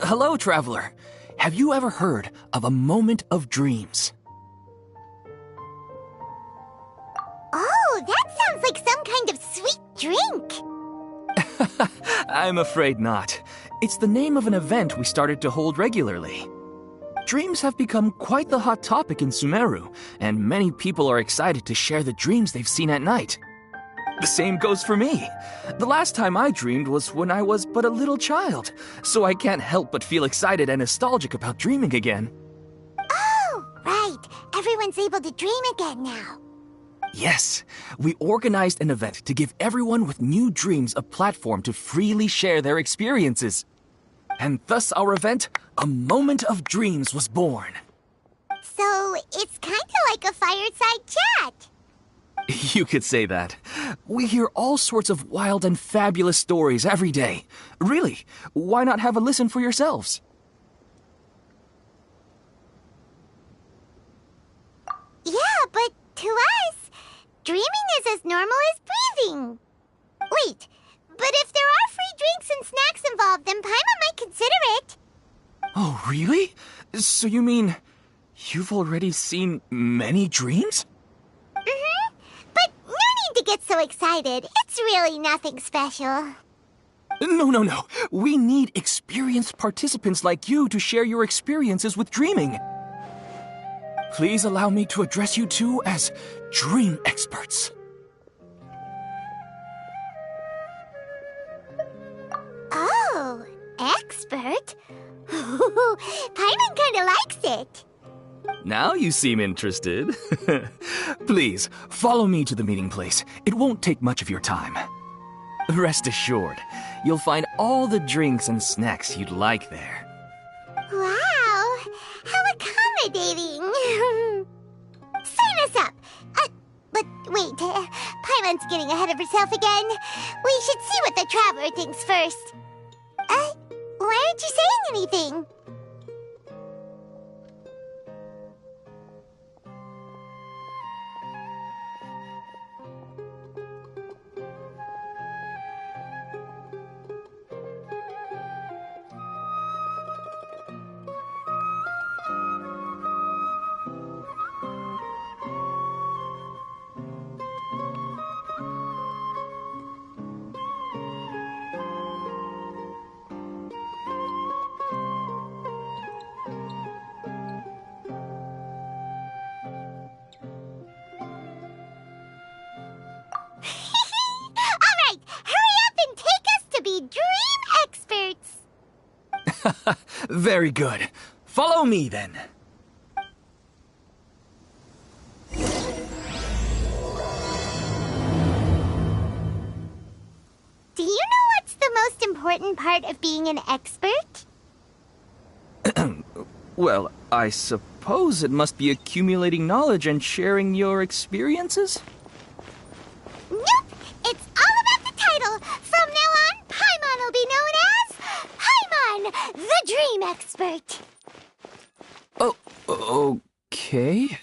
Hello, traveler. Have you ever heard of a moment of dreams? Oh, that sounds like some kind of sweet drink. I'm afraid not. It's the name of an event we started to hold regularly. Dreams have become quite the hot topic in Sumeru, and many people are excited to share the dreams they've seen at night. The same goes for me. The last time I dreamed was when I was but a little child, so I can't help but feel excited and nostalgic about dreaming again. Oh, right. Everyone's able to dream again now. Yes, we organized an event to give everyone with new dreams a platform to freely share their experiences. And thus our event, A Moment of Dreams, was born. So, it's kind of like a fireside chat. You could say that. We hear all sorts of wild and fabulous stories every day. Really, why not have a listen for yourselves? Yeah, but to us, dreaming is as normal as breathing. Wait, but if there are free drinks and snacks involved, then Paimon might consider it. Oh, really? So you mean you've already seen many dreams? Mm-hmm. But no need to get so excited. It's really nothing special. No. We need experienced participants like you to share your experiences with dreaming. Please allow me to address you two as dream experts. Oh, expert? Paimon kinda likes it. Now you seem interested. Please, follow me to the meeting place. It won't take much of your time. Rest assured, you'll find all the drinks and snacks you'd like there. Wow, how accommodating. Sign us up. But wait, Paimon's getting ahead of herself again. We should see what the traveler thinks first. Why aren't you saying anything? Very good. Follow me, then. Do you know what's the most important part of being an expert? Well, I suppose it must be accumulating knowledge and sharing your experiences? Nope! It's all about the title! From now on, Paimon will be known as Paimon, the Dream Expert! Oh, okay.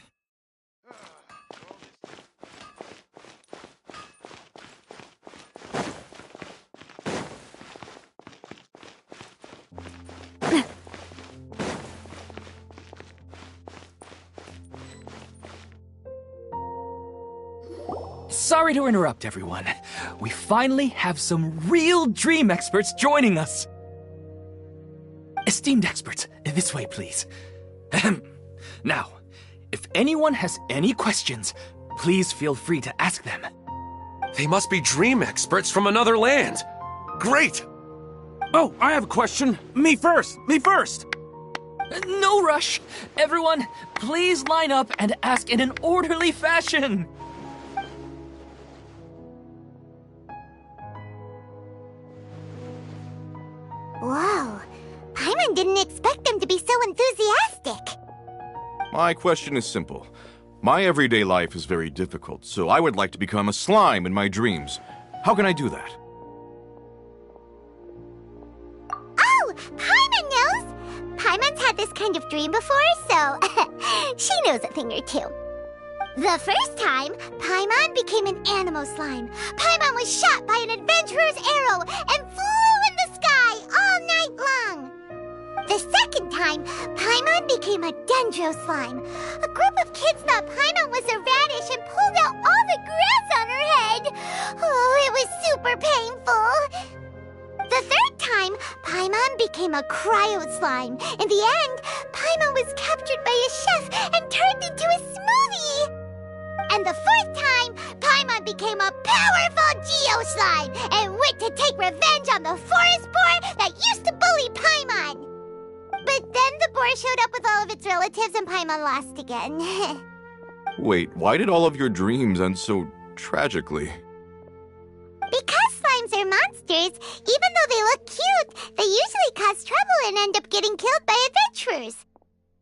Sorry to interrupt, everyone. We finally have some real dream experts joining us. Esteemed experts, this way, please. Now, if anyone has any questions, please feel free to ask them. They must be dream experts from another land. Great! Oh, I have a question. Me first! No rush. Everyone, please line up and ask in an orderly fashion. Whoa, Paimon didn't expect them to be so enthusiastic. My question is simple. My everyday life is very difficult, so I would like to become a slime in my dreams. How can I do that? Oh, Paimon knows! Paimon's had this kind of dream before, so she knows a thing or two. The first time, Paimon became an animal slime. Paimon was shot by an adventurer's arrow and flew in the sky all night long. The second time, Paimon became a dendro slime. A group of kids thought Paimon was a radish and pulled out all the grass on her head. Oh, it was super painful. The third time, Paimon became a cryo slime. In the end, Paimon was captured by a chef and turned into a smoothie. And the fourth time, Paimon became a powerful Geo slime and went to take revenge on the forest boar that used to bully Paimon. But then the boar showed up with all of its relatives and Paimon lost again. Wait, why did all of your dreams end so tragically? Because slimes are monsters, even though they look cute, they usually cause trouble and end up getting killed by adventurers.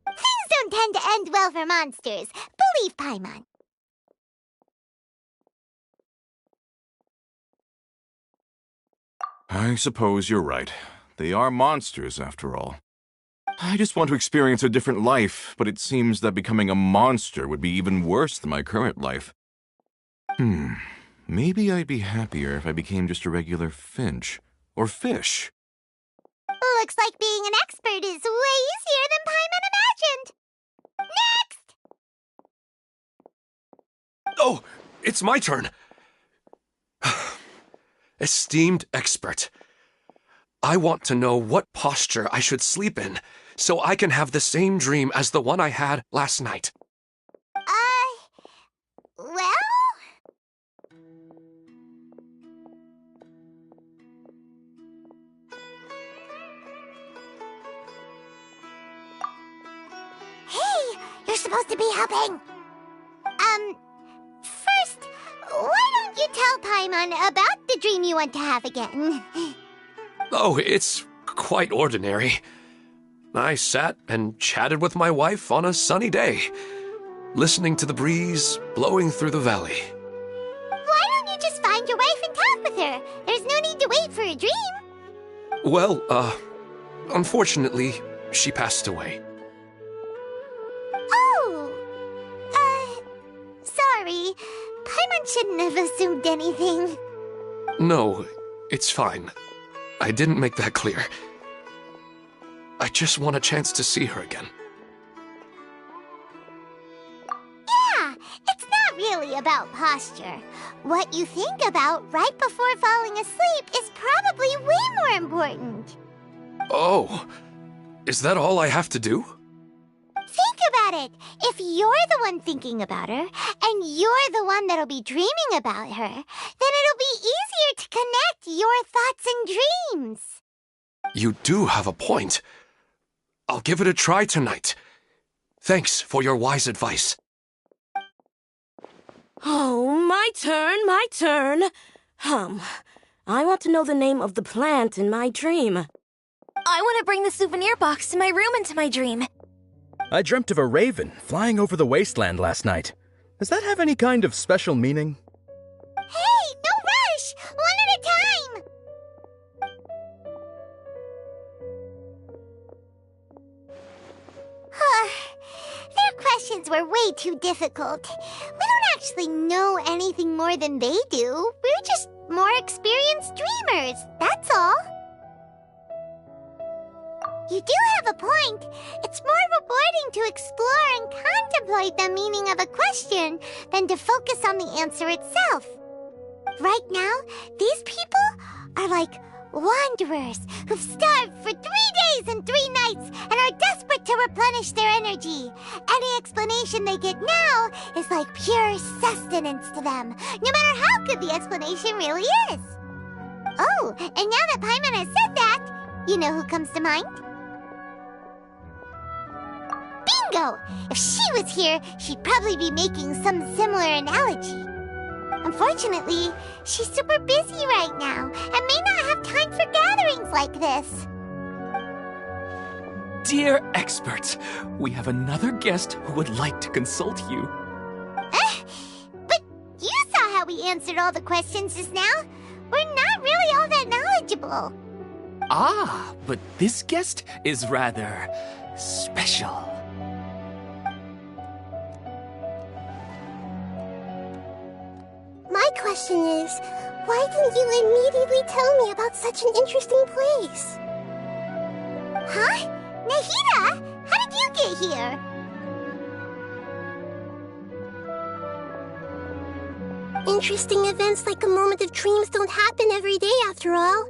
Things don't tend to end well for monsters. Believe Paimon. I suppose you're right. They are monsters, after all. I just want to experience a different life, but it seems that becoming a monster would be even worse than my current life. Maybe I'd be happier if I became just a regular finch. Or fish. Looks like being an expert is way easier than Paimon imagined. Next! Oh, it's my turn. Esteemed expert, I want to know what posture I should sleep in so I can have the same dream as the one I had last night. Well? Hey, you're supposed to be helping. First, why don't you tell Paimon about the dream you want to have again? Oh, it's quite ordinary. I sat and chatted with my wife on a sunny day, listening to the breeze blowing through the valley. Why don't you just find your wife and talk with her? There's no need to wait for a dream. Well, unfortunately, she passed away. Oh, sorry. Paimon shouldn't have assumed anything. No, it's fine. I didn't make that clear. I just want a chance to see her again. Yeah, it's not really about posture. What you think about right before falling asleep is probably way more important. Oh, is that all I have to do? Think about it. If you're the one thinking about her, and you're the one that'll be dreaming about her, then it'll be easier to connect your thoughts and dreams. You do have a point. I'll give it a try tonight. Thanks for your wise advice. Oh, my turn. I want to know the name of the plant in my dream. I want to bring the souvenir box to my room into my dream. I dreamt of a raven flying over the wasteland last night. Does that have any kind of special meaning? Hey, no rush! One at a time! Their questions were way too difficult. We don't actually know anything more than they do. We're just more experienced dreamers, that's all. You do have a point. It's more rewarding to explore and contemplate the meaning of a question than to focus on the answer itself. Right now, these people are like wanderers who've starved for 3 days and 3 nights and are desperate to replenish their energy. Any explanation they get now is like pure sustenance to them, no matter how good the explanation really is. Oh, and now that Paimon has said that, you know who comes to mind? Bingo! If she was here, she'd probably be making some similar analogy. Unfortunately, she's super busy right now and may not have time for gatherings like this. Dear experts, we have another guest who would like to consult you. But you saw how we answered all the questions just now. We're not really all that knowledgeable. Ah, but this guest is rather special. My question is, why didn't you immediately tell me about such an interesting place? Huh? Nahida, how did you get here? Interesting events like a moment of dreams don't happen every day, after all.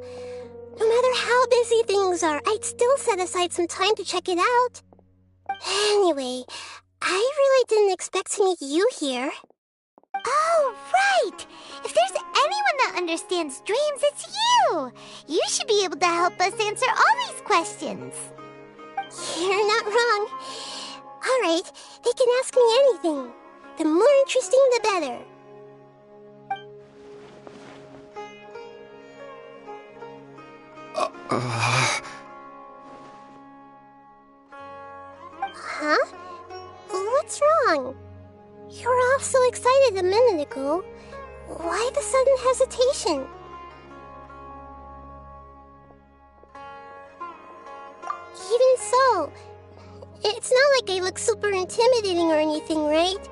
No matter how busy things are, I'd still set aside some time to check it out. Anyway, I really didn't expect to meet you here. Oh, right! If there's anyone that understands dreams, it's you! You should be able to help us answer all these questions. You're not wrong. All right, they can ask me anything. The more interesting, the better. Huh? What's wrong? You were all so excited a minute ago. Why the sudden hesitation? Even so, it's not like I look super intimidating or anything, right?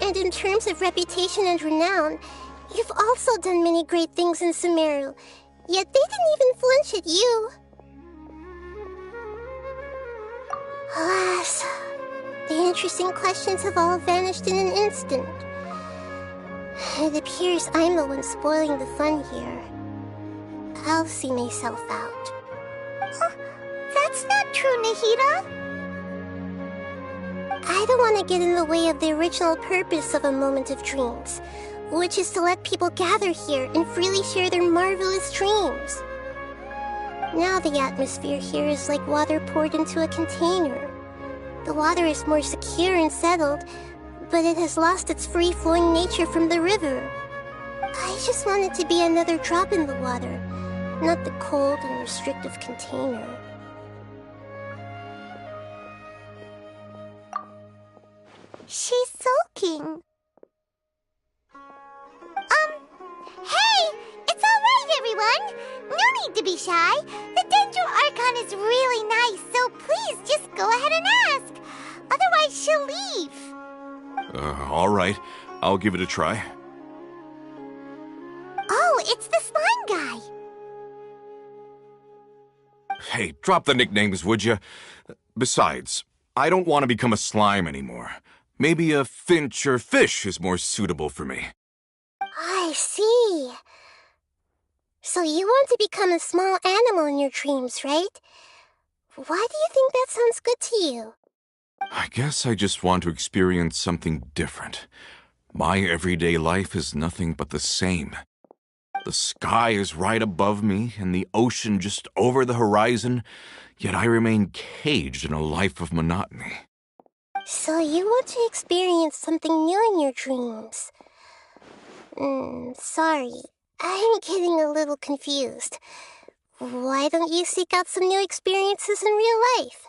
And in terms of reputation and renown, you've also done many great things in Sumeru, yet they didn't even flinch at you. Alas, the interesting questions have all vanished in an instant. It appears I'm the one spoiling the fun here. I'll see myself out. That's not true, Nahida. I don't want to get in the way of the original purpose of a moment of dreams, which is to let people gather here and freely share their marvelous dreams. Now the atmosphere here is like water poured into a container. The water is more secure and settled, but it has lost its free-flowing nature from the river. I just want it to be another drop in the water, not the cold and restrictive container. She's sulking. Hey! It's alright, everyone! No need to be shy. The Dendro Archon is really nice, so please just go ahead and ask. Otherwise, she'll leave. All right. I'll give it a try. Oh, it's the slime guy. Hey, drop the nicknames, would you? Besides, I don't want to become a slime anymore. Maybe a finch or fish is more suitable for me. I see. So you want to become a small animal in your dreams, right? Why do you think that sounds good to you? I guess I just want to experience something different. My everyday life is nothing but the same. The sky is right above me and the ocean just over the horizon, yet I remain caged in a life of monotony. So you want to experience something new in your dreams? Sorry. I'm getting a little confused. Why don't you seek out some new experiences in real life?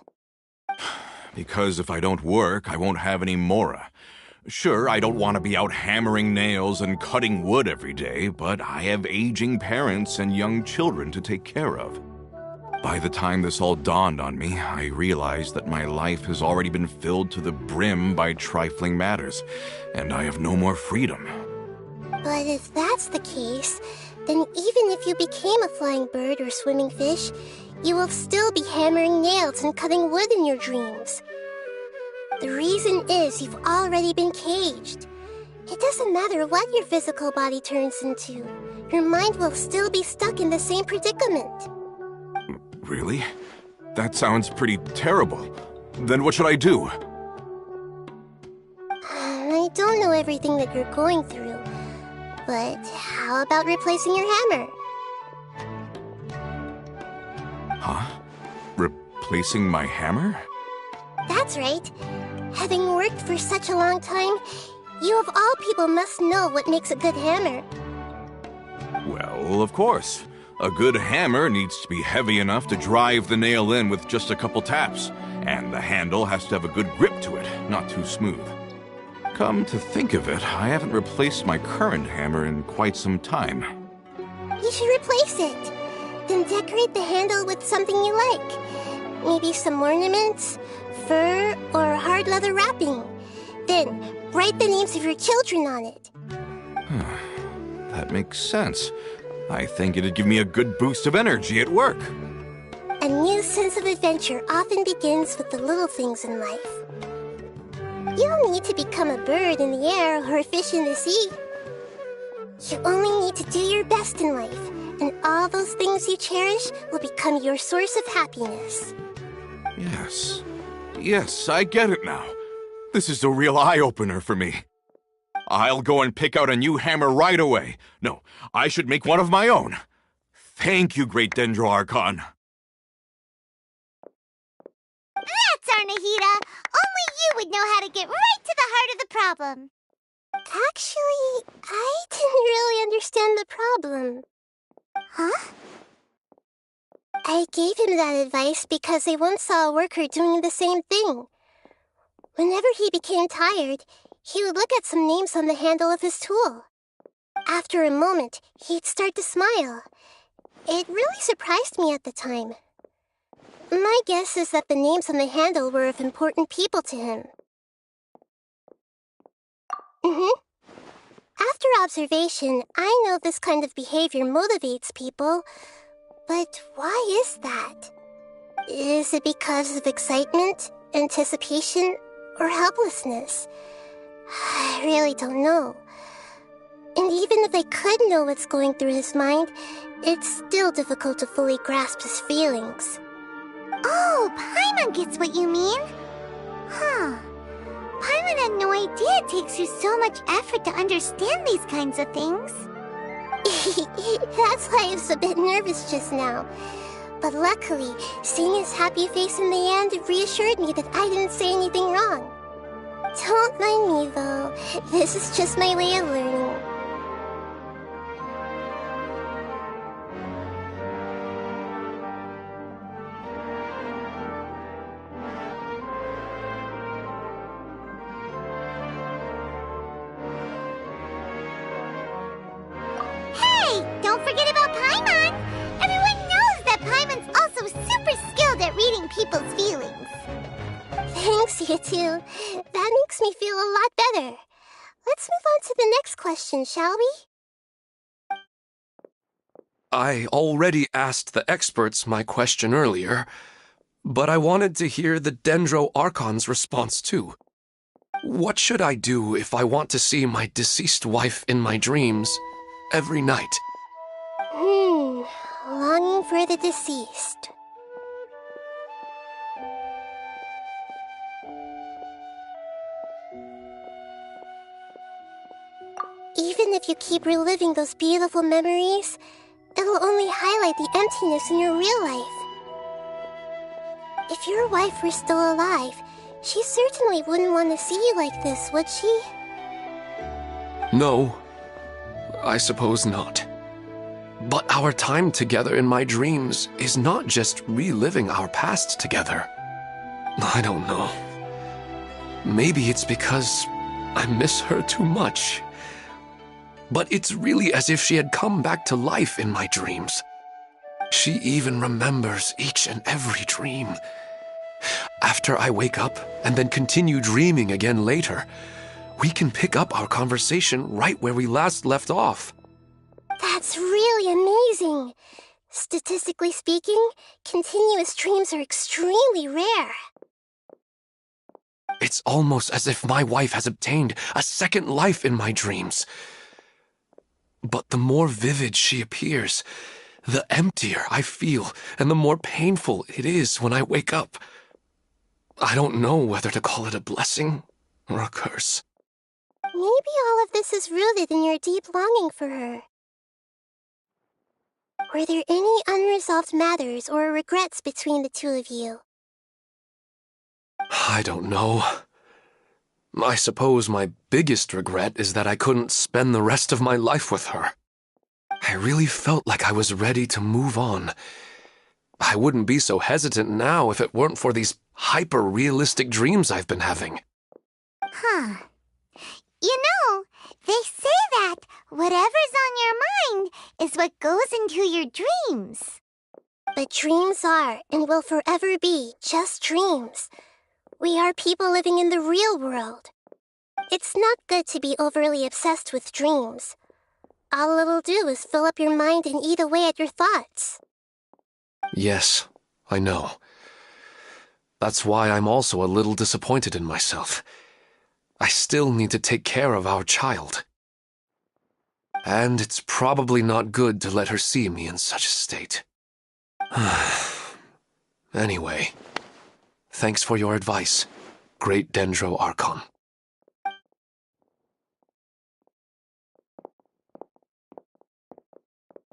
Because if I don't work, I won't have any mora. Sure, I don't want to be out hammering nails and cutting wood every day, but I have aging parents and young children to take care of. By the time this all dawned on me, I realized that my life has already been filled to the brim by trifling matters, and I have no more freedom. But if that's the case, then even if you became a flying bird or swimming fish, you will still be hammering nails and cutting wood in your dreams. The reason is you've already been caged. It doesn't matter what your physical body turns into. Your mind will still be stuck in the same predicament. Really? That sounds pretty terrible. Then what should I do? I don't know everything that you're going through, but how about replacing your hammer? Huh? Replacing my hammer? That's right. Having worked for such a long time, you of all people must know what makes a good hammer. Well, of course. A good hammer needs to be heavy enough to drive the nail in with just a couple taps, and the handle has to have a good grip to it, not too smooth. Come to think of it, I haven't replaced my current hammer in quite some time. You should replace it. Then decorate the handle with something you like. Maybe some ornaments, fur, or hard leather wrapping. Then write the names of your children on it. That makes sense. I think it'd give me a good boost of energy at work. A new sense of adventure often begins with the little things in life. You don't need to become a bird in the air or a fish in the sea. You only need to do your best in life, and all those things you cherish will become your source of happiness. Yes. Yes, I get it now. This is a real eye-opener for me. I'll go and pick out a new hammer right away. No, I should make one of my own. Thank you, Great Dendro-Archon. That's our Nahida! Only you would know how to get right to the heart of the problem. Actually, I didn't really understand the problem. Huh? I gave him that advice because I once saw a worker doing the same thing. Whenever he became tired, he would look at some names on the handle of his tool. After a moment, he'd start to smile. It really surprised me at the time. My guess is that the names on the handle were of important people to him. After observation, I know this kind of behavior motivates people, but why is that? Is it because of excitement, anticipation, or helplessness? I really don't know. And even if I could know what's going through his mind, it's still difficult to fully grasp his feelings. Oh, Paimon gets what you mean. Huh. Paimon had no idea it takes you so much effort to understand these kinds of things. That's why I was a bit nervous just now. But luckily, seeing his happy face in the end reassured me that I didn't say anything wrong. Don't mind me, though. This is just my way of learning. Hey, don't forget about Paimon! Everyone knows that Paimon's also super skilled at reading people's feelings. Thanks, you two. That makes me feel a lot better. Let's move on to the next question, shall we? I already asked the experts my question earlier, but I wanted to hear the Dendro-Archon's response too. What should I do if I want to see my deceased wife in my dreams every night? Longing for the deceased. Even if you keep reliving those beautiful memories, it'll only highlight the emptiness in your real life. If your wife were still alive, she certainly wouldn't want to see you like this, would she? No, I suppose not. But our time together in my dreams is not just reliving our past together. I don't know. Maybe it's because I miss her too much. But it's really as if she had come back to life in my dreams. She even remembers each and every dream. After I wake up and then continue dreaming again later, we can pick up our conversation right where we last left off. That's really amazing. Statistically speaking, continuous dreams are extremely rare. It's almost as if my wife has obtained a second life in my dreams. But the more vivid she appears, the emptier I feel and the more painful it is when I wake up. I don't know whether to call it a blessing or a curse. Maybe all of this is rooted in your deep longing for her. Were there any unresolved matters or regrets between the two of you? I don't know. I suppose my biggest regret is that I couldn't spend the rest of my life with her. I really felt like I was ready to move on. I wouldn't be so hesitant now if it weren't for these hyper-realistic dreams I've been having. Huh. You know, they say that whatever's on your mind is what goes into your dreams. But dreams are, and will forever be, just dreams. We are people living in the real world. It's not good to be overly obsessed with dreams. All it'll do is fill up your mind and eat away at your thoughts. Yes, I know. That's why I'm also a little disappointed in myself. I still need to take care of our child. And it's probably not good to let her see me in such a state. Anyway, thanks for your advice, Great Dendro Archon.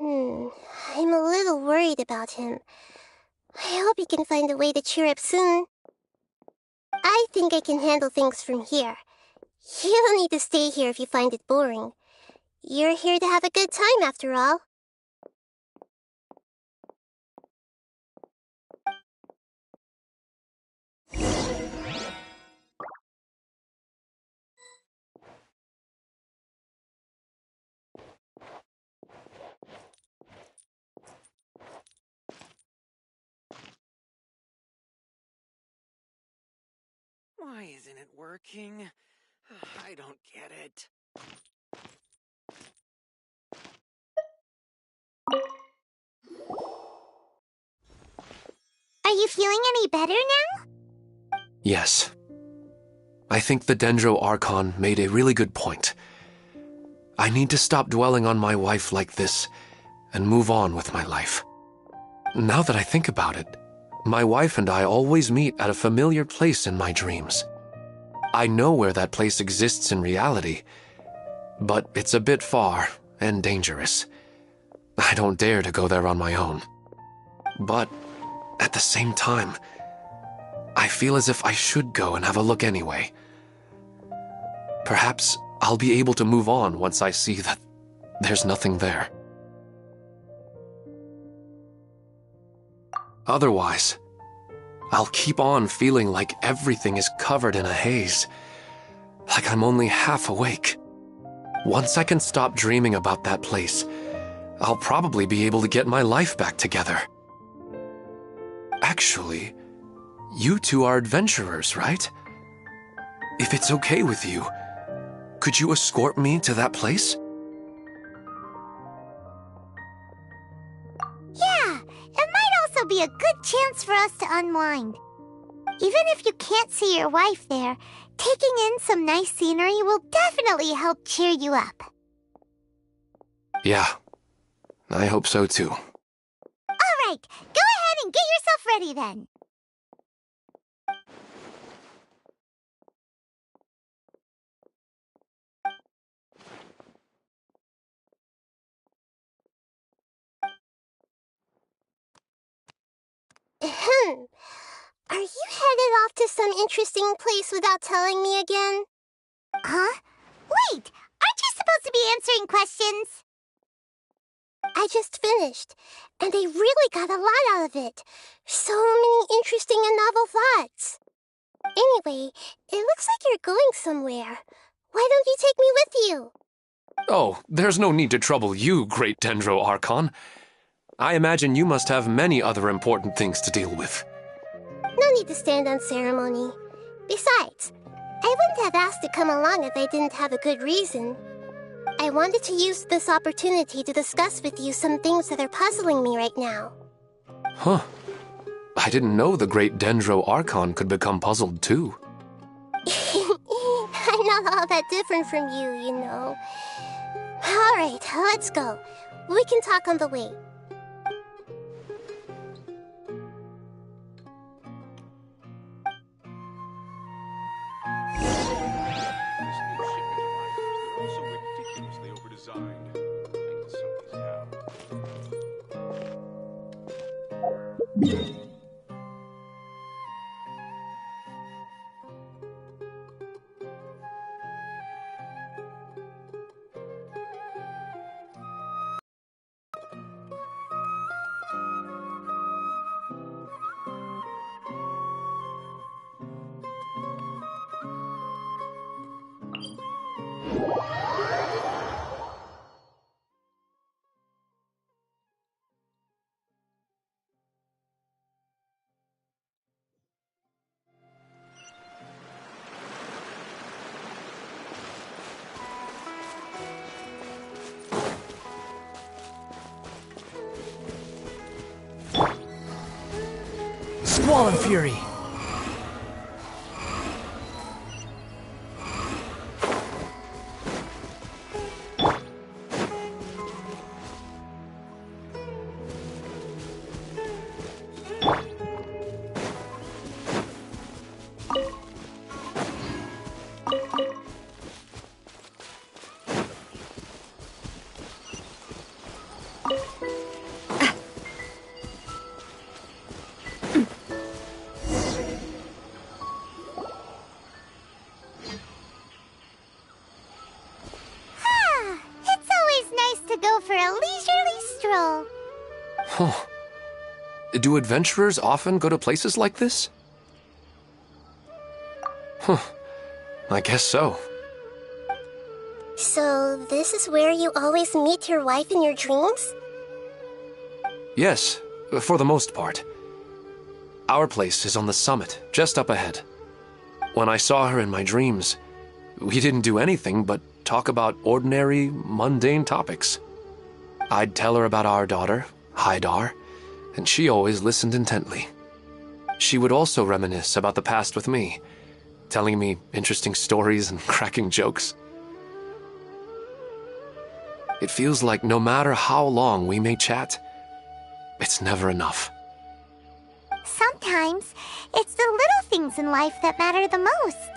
I'm a little worried about him. I hope he can find a way to cheer up soon. I think I can handle things from here. You don't need to stay here if you find it boring. You're here to have a good time, after all. Why isn't it working? I don't get it. Are you feeling any better now? Yes. I think the Dendro Archon made a really good point. I need to stop dwelling on my wife like this and move on with my life. Now that I think about it, my wife and I always meet at a familiar place in my dreams. I know where that place exists in reality, but it's a bit far and dangerous. I don't dare to go there on my own. But at the same time, I feel as if I should go and have a look anyway. Perhaps I'll be able to move on once I see that there's nothing there. Otherwise, I'll keep on feeling like everything is covered in a haze, like I'm only half awake. Once I can stop dreaming about that place, I'll probably be able to get my life back together. Actually, you two are adventurers, right? If it's okay with you, could you escort me to that place? Yeah, it might also be a good chance for us to unwind. Even if you can't see your wife there, taking in some nice scenery will definitely help cheer you up. Yeah, I hope so too. All right, go ahead and get yourself ready then. Ahem. Are you headed off to some interesting place without telling me again? Huh? Wait, aren't you supposed to be answering questions? I just finished, and I really got a lot out of it. So many interesting and novel thoughts. Anyway, it looks like you're going somewhere. Why don't you take me with you? Oh, there's no need to trouble you, Great Dendro Archon. I imagine you must have many other important things to deal with. No need to stand on ceremony. Besides, I wouldn't have asked to come along if I didn't have a good reason. I wanted to use this opportunity to discuss with you some things that are puzzling me right now. Huh. I didn't know the Great Dendro Archon could become puzzled too. I'm not all that different from you, you know. Alright, let's go. We can talk on the way. Squall and Fury! It's always nice to go for a leisurely stroll. Huh. Do adventurers often go to places like this? Huh. I guess so. So, this is where you always meet your wife in your dreams? Yes, for the most part. Our place is on the summit, just up ahead. When I saw her in my dreams, we didn't do anything but talk about ordinary, mundane topics. I'd tell her about our daughter, Haidar, and she always listened intently. She would also reminisce about the past with me, telling me interesting stories and cracking jokes. It feels like no matter how long we may chat, it's never enough. Sometimes, it's the little things in life that matter the most.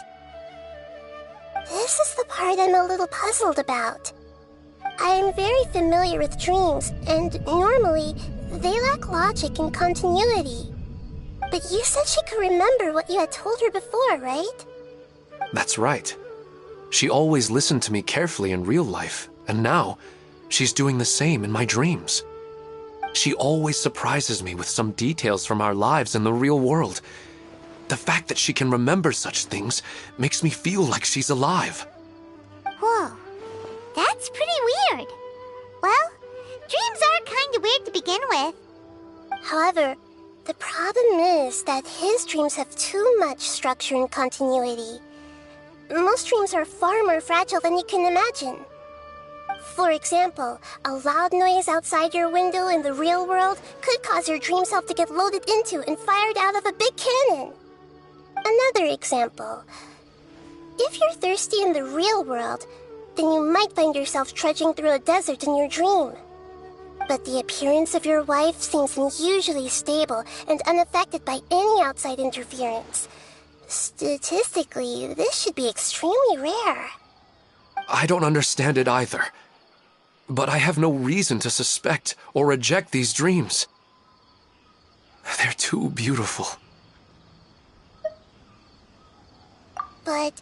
This is the part I'm a little puzzled about. I am very familiar with dreams, and normally, they lack logic and continuity. But you said she could remember what you had told her before, right? That's right. She always listened to me carefully in real life, and now, she's doing the same in my dreams. She always surprises me with some details from our lives in the real world. The fact that she can remember such things makes me feel like she's alive. Whoa, that's pretty weird. Well, dreams are kind of weird to begin with. However, the problem is that his dreams have too much structure and continuity. Most dreams are far more fragile than you can imagine. For example, a loud noise outside your window in the real world could cause your dream self to get loaded into and fired out of a big cannon. Another example. If you're thirsty in the real world, then you might find yourself trudging through a desert in your dream. But the appearance of your wife seems unusually stable and unaffected by any outside interference. Statistically, this should be extremely rare. I don't understand it either. But I have no reason to suspect or reject these dreams. They're too beautiful. But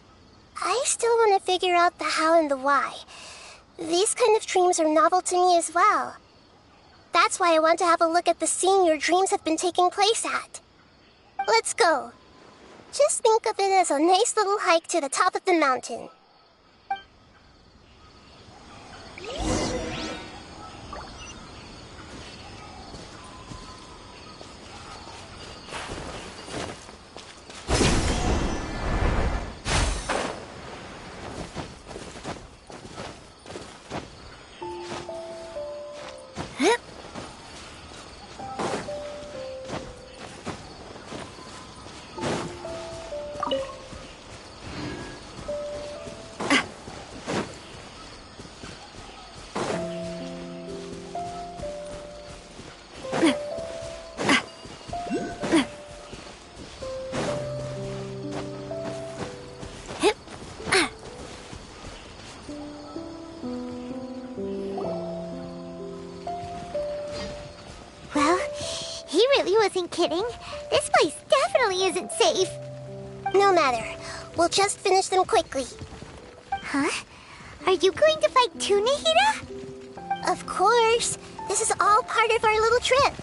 I still want to figure out the how and the why. These kind of dreams are novel to me as well. That's why I want to have a look at the scene your dreams have been taking place at. Let's go. Just think of it as a nice little hike to the top of the mountain. Wasn't kidding. This place definitely isn't safe. No matter. We'll just finish them quickly. Huh? Are you going to fight too, Nahida? Of course. This is all part of our little trip.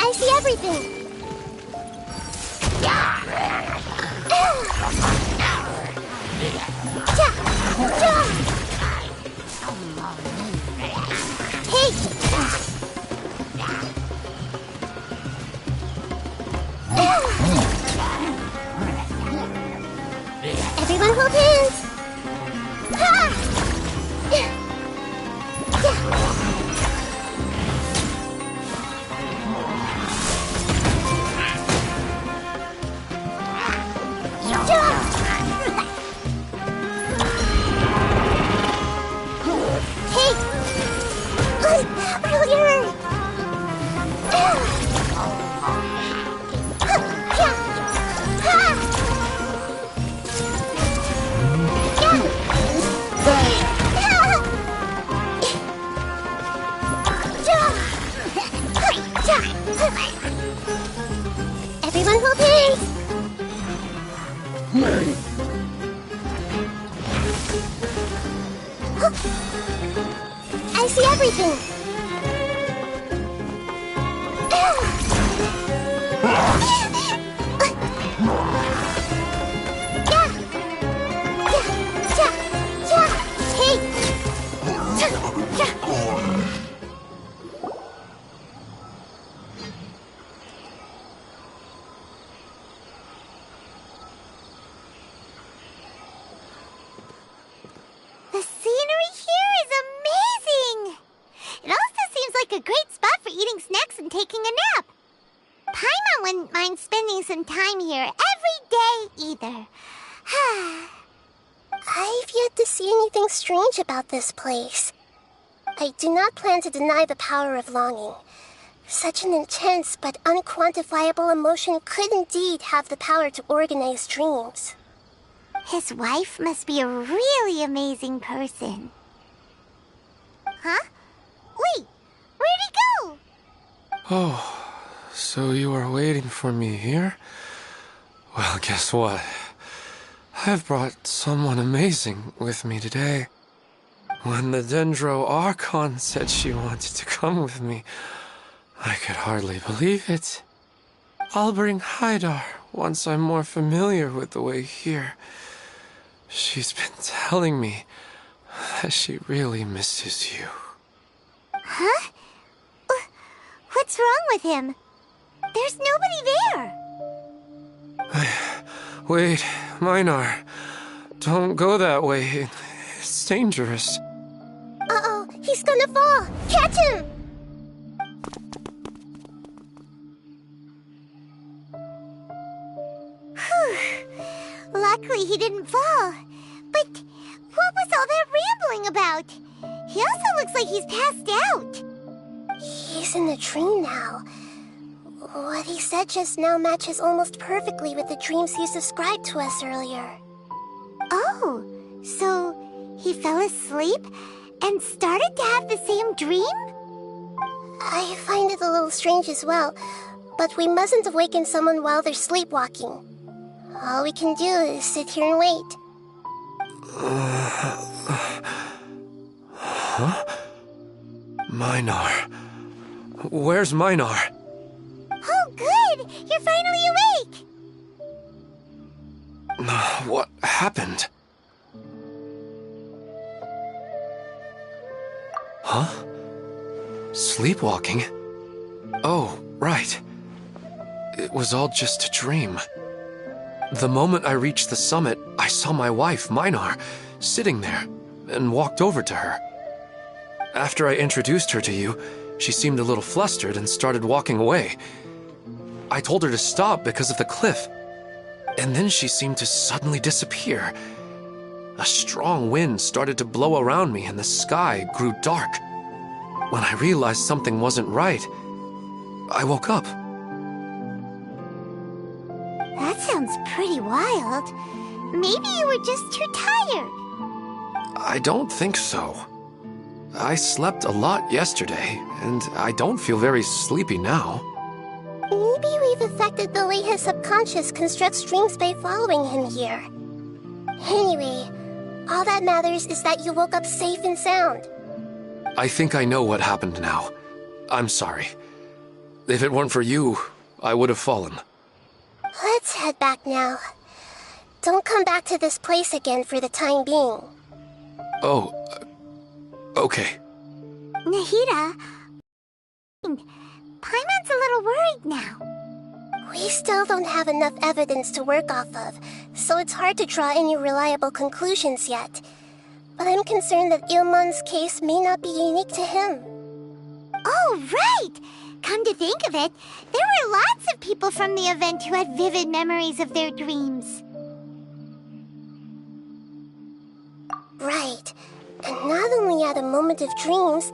I see everything. Everyone hold hands! Ha! Hey! That really hurt! Everyone hold hands! I see everything! The scenery here is amazing! It also seems like a great spot for eating snacks and taking a nap. Paimon wouldn't mind spending some time here every day either. I've yet to see anything strange about this place. I do not plan to deny the power of longing. Such an intense but unquantifiable emotion could indeed have the power to organize dreams. His wife must be a really amazing person. Huh? Wait, where'd he go? Oh, so you are waiting for me here? Well, guess what? I've brought someone amazing with me today. When the Dendro Archon said she wanted to come with me, I could hardly believe it. I'll bring Haidar once I'm more familiar with the way here. She's been telling me that she really misses you. Huh? What's wrong with him? There's nobody there. Wait, Minar. Don't go that way. It's dangerous. Uh-oh, he's gonna fall! Catch him! Luckily he didn't fall. But what was all that rambling about? He also looks like he's passed out. He's in a dream now. What he said just now matches almost perfectly with the dreams he's described to us earlier. Oh, so he fell asleep and started to have the same dream? I find it a little strange as well, but we mustn't awaken someone while they're sleepwalking. All we can do is sit here and wait. Huh? Minar. Where's Minar? Oh, good! You're finally awake! What happened? Huh? Sleepwalking? Oh, right. It was all just a dream. The moment I reached the summit, I saw my wife, Minar, sitting there, and walked over to her. After I introduced her to you, she seemed a little flustered and started walking away. I told her to stop because of the cliff, and then she seemed to suddenly disappear. A strong wind started to blow around me and the sky grew dark. When I realized something wasn't right, I woke up. That sounds pretty wild. Maybe you were just too tired. I don't think so. I slept a lot yesterday, and I don't feel very sleepy now. Maybe we've affected the way his subconscious constructs dreams by following him here. Anyway, all that matters is that you woke up safe and sound. I think I know what happened now. I'm sorry. If it weren't for you, I would have fallen. Let's head back now. Don't come back to this place again for the time being. Oh, okay. Nahida, Paimon's a little worried now. We still don't have enough evidence to work off of, so it's hard to draw any reliable conclusions yet. But I'm concerned that Ilmon's case may not be unique to him. Oh, right! Come to think of it, there were lots of people from the event who had vivid memories of their dreams. Right. And not only at a moment of dreams,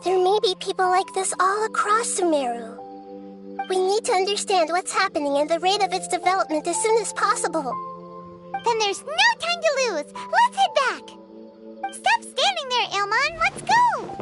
there may be people like this all across Sumeru. We need to understand what's happening and the rate of its development as soon as possible. Then there's no time to lose. Let's head back. Stop standing there, Ilmon. Let's go.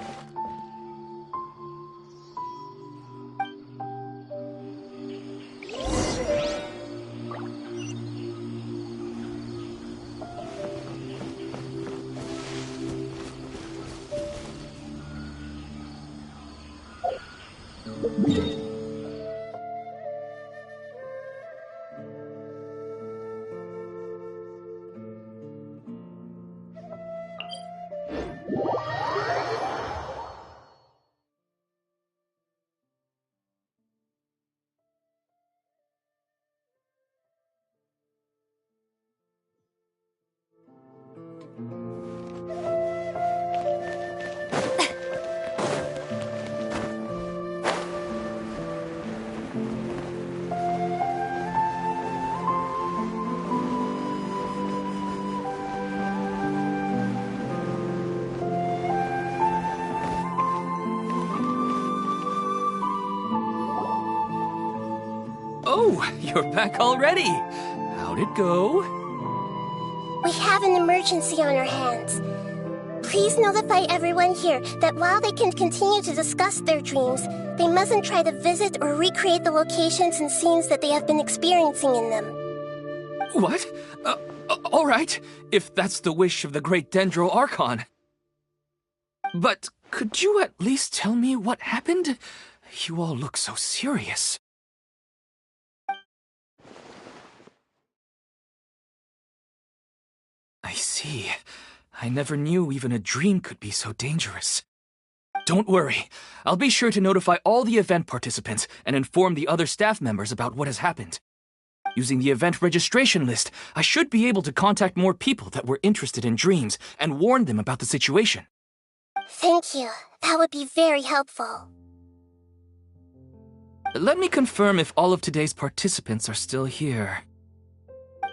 Oh, you're back already. How'd it go? We have an emergency on our hands. Please notify everyone here that while they can continue to discuss their dreams, they mustn't try to visit or recreate the locations and scenes that they have been experiencing in them. What? All right, if that's the wish of the great Dendro Archon. But could you at least tell me what happened? You all look so serious. I see. I never knew even a dream could be so dangerous. Don't worry. I'll be sure to notify all the event participants and inform the other staff members about what has happened. Using the event registration list, I should be able to contact more people that were interested in dreams and warn them about the situation. Thank you. That would be very helpful. Let me confirm if all of today's participants are still here.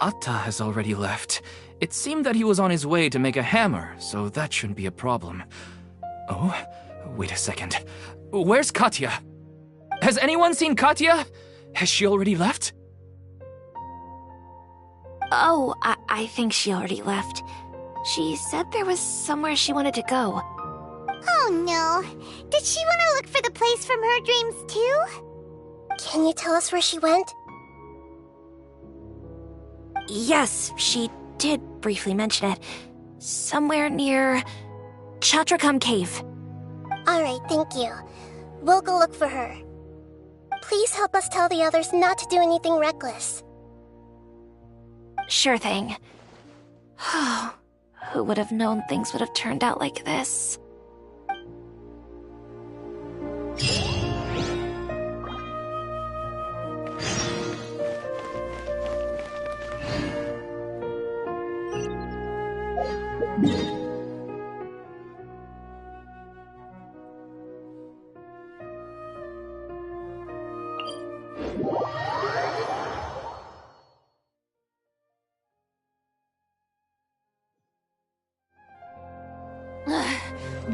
Atta has already left. It seemed that he was on his way to make a hammer, so that shouldn't be a problem. Oh, wait a second. Where's Katya? Has anyone seen Katya? Has she already left? Oh, I think she already left. She said there was somewhere she wanted to go. Oh no. Did she want to look for the place from her dreams too? Can you tell us where she went? Yes, she did briefly mention it. Somewhere near Chatrakam Cave. Alright, thank you. We'll go look for her. Please help us tell the others not to do anything reckless. Sure thing. Who would have known things would have turned out like this?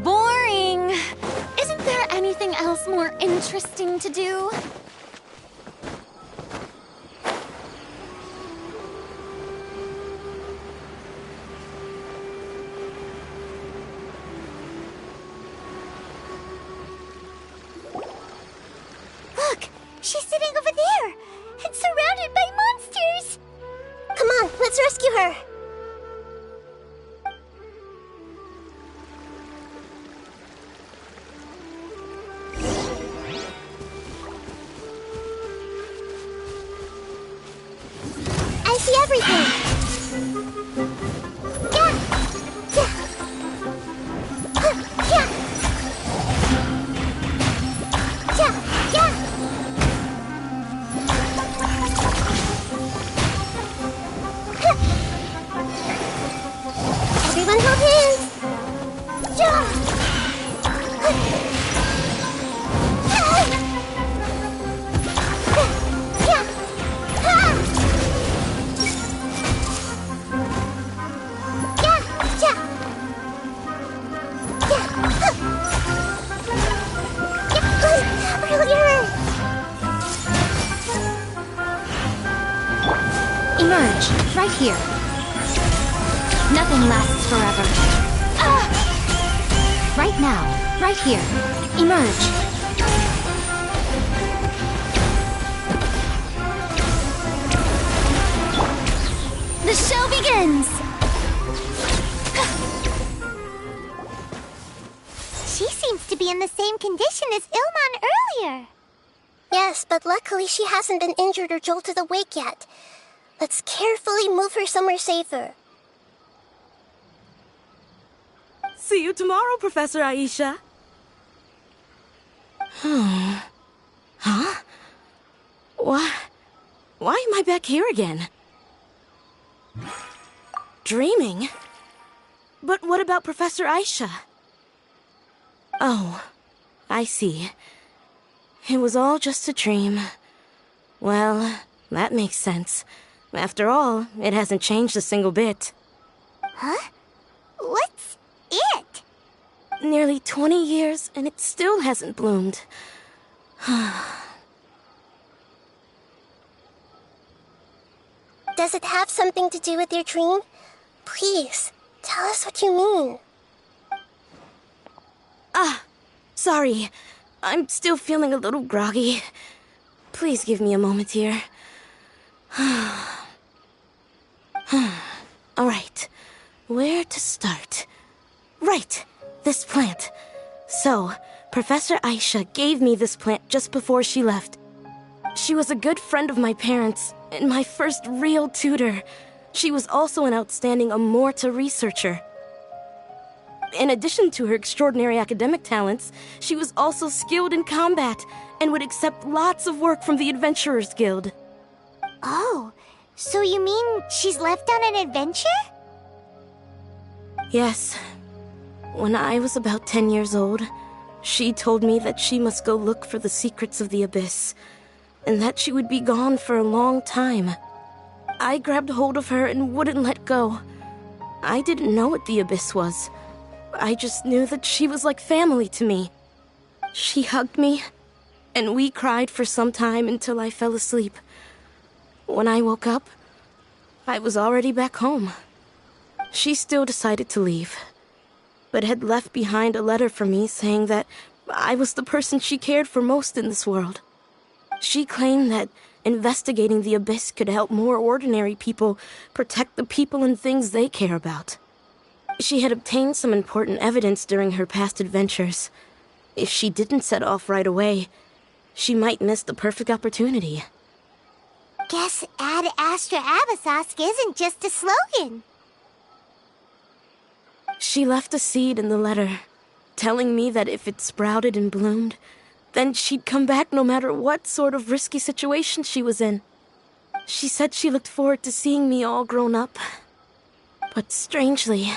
Boring! Isn't there anything else more interesting to do? Look! She's sitting over there! And surrounded by monsters! Come on, let's rescue her! I see everything! Yeah! Yeah! Yeah! Yeah! Yeah! Emerge, right here. Nothing lasts forever. Right now, right here. Emerge. The show begins! She seems to be in the same condition as Ilman earlier. Yes, but luckily she hasn't been injured or jolted awake yet. Let's carefully move her somewhere safer. See you tomorrow, Professor Aisha. Huh? Why am I back here again? Dreaming? But what about Professor Aisha? Oh, I see. It was all just a dream. Well, that makes sense. After all, it hasn't changed a single bit. Huh? What's it? Nearly 20 years, and it still hasn't bloomed. Does it have something to do with your dream? Please, tell us what you mean. Sorry. I'm still feeling a little groggy. Please give me a moment here. Alright. Where to start? Right! This plant. So, Professor Aisha gave me this plant just before she left. She was a good friend of my parents, and my first real tutor. She was also an outstanding Amorta researcher. In addition to her extraordinary academic talents, she was also skilled in combat and would accept lots of work from the Adventurers Guild. Oh, so you mean she's left on an adventure? Yes. When I was about 10 years old, she told me that she must go look for the secrets of the Abyss, and that she would be gone for a long time. I grabbed hold of her and wouldn't let go. I didn't know what the Abyss was. I just knew that she was like family to me. She hugged me, and we cried for some time until I fell asleep. When I woke up, I was already back home. She still decided to leave, but had left behind a letter for me saying that I was the person she cared for most in this world. She claimed that investigating the Abyss could help more ordinary people protect the people and things they care about. She had obtained some important evidence during her past adventures. If she didn't set off right away, she might miss the perfect opportunity. Guess Ad Astra Abyssosque isn't just a slogan. She left a seed in the letter, telling me that if it sprouted and bloomed, then she'd come back no matter what sort of risky situation she was in. She said she looked forward to seeing me all grown up. But strangely,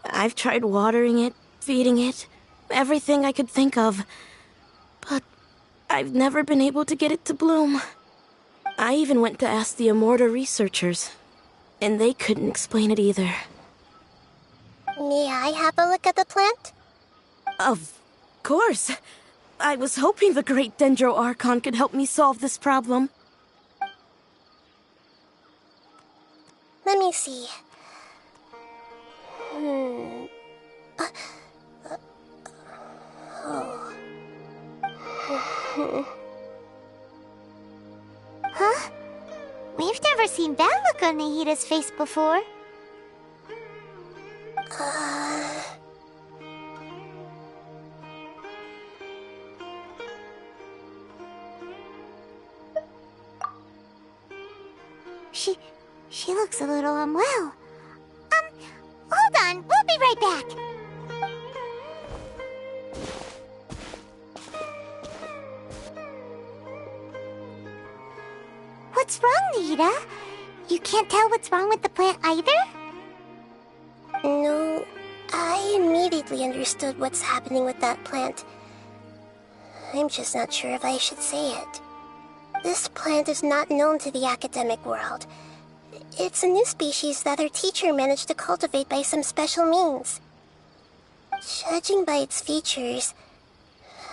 I've tried watering it, feeding it, everything I could think of. But I've never been able to get it to bloom. I even went to ask the Amorta researchers, and they couldn't explain it either. May I have a look at the plant? Of course. I was hoping the great Dendro Archon could help me solve this problem. Let me see. Huh? We've never seen that look on Nahida's face before. She looks a little unwell. Hold on, we'll be right back. What's wrong, Nahida? You can't tell what's wrong with the plant either? No, I immediately understood what's happening with that plant. I'm just not sure if I should say it. This plant is not known to the academic world. It's a new species that our teacher managed to cultivate by some special means. Judging by its features,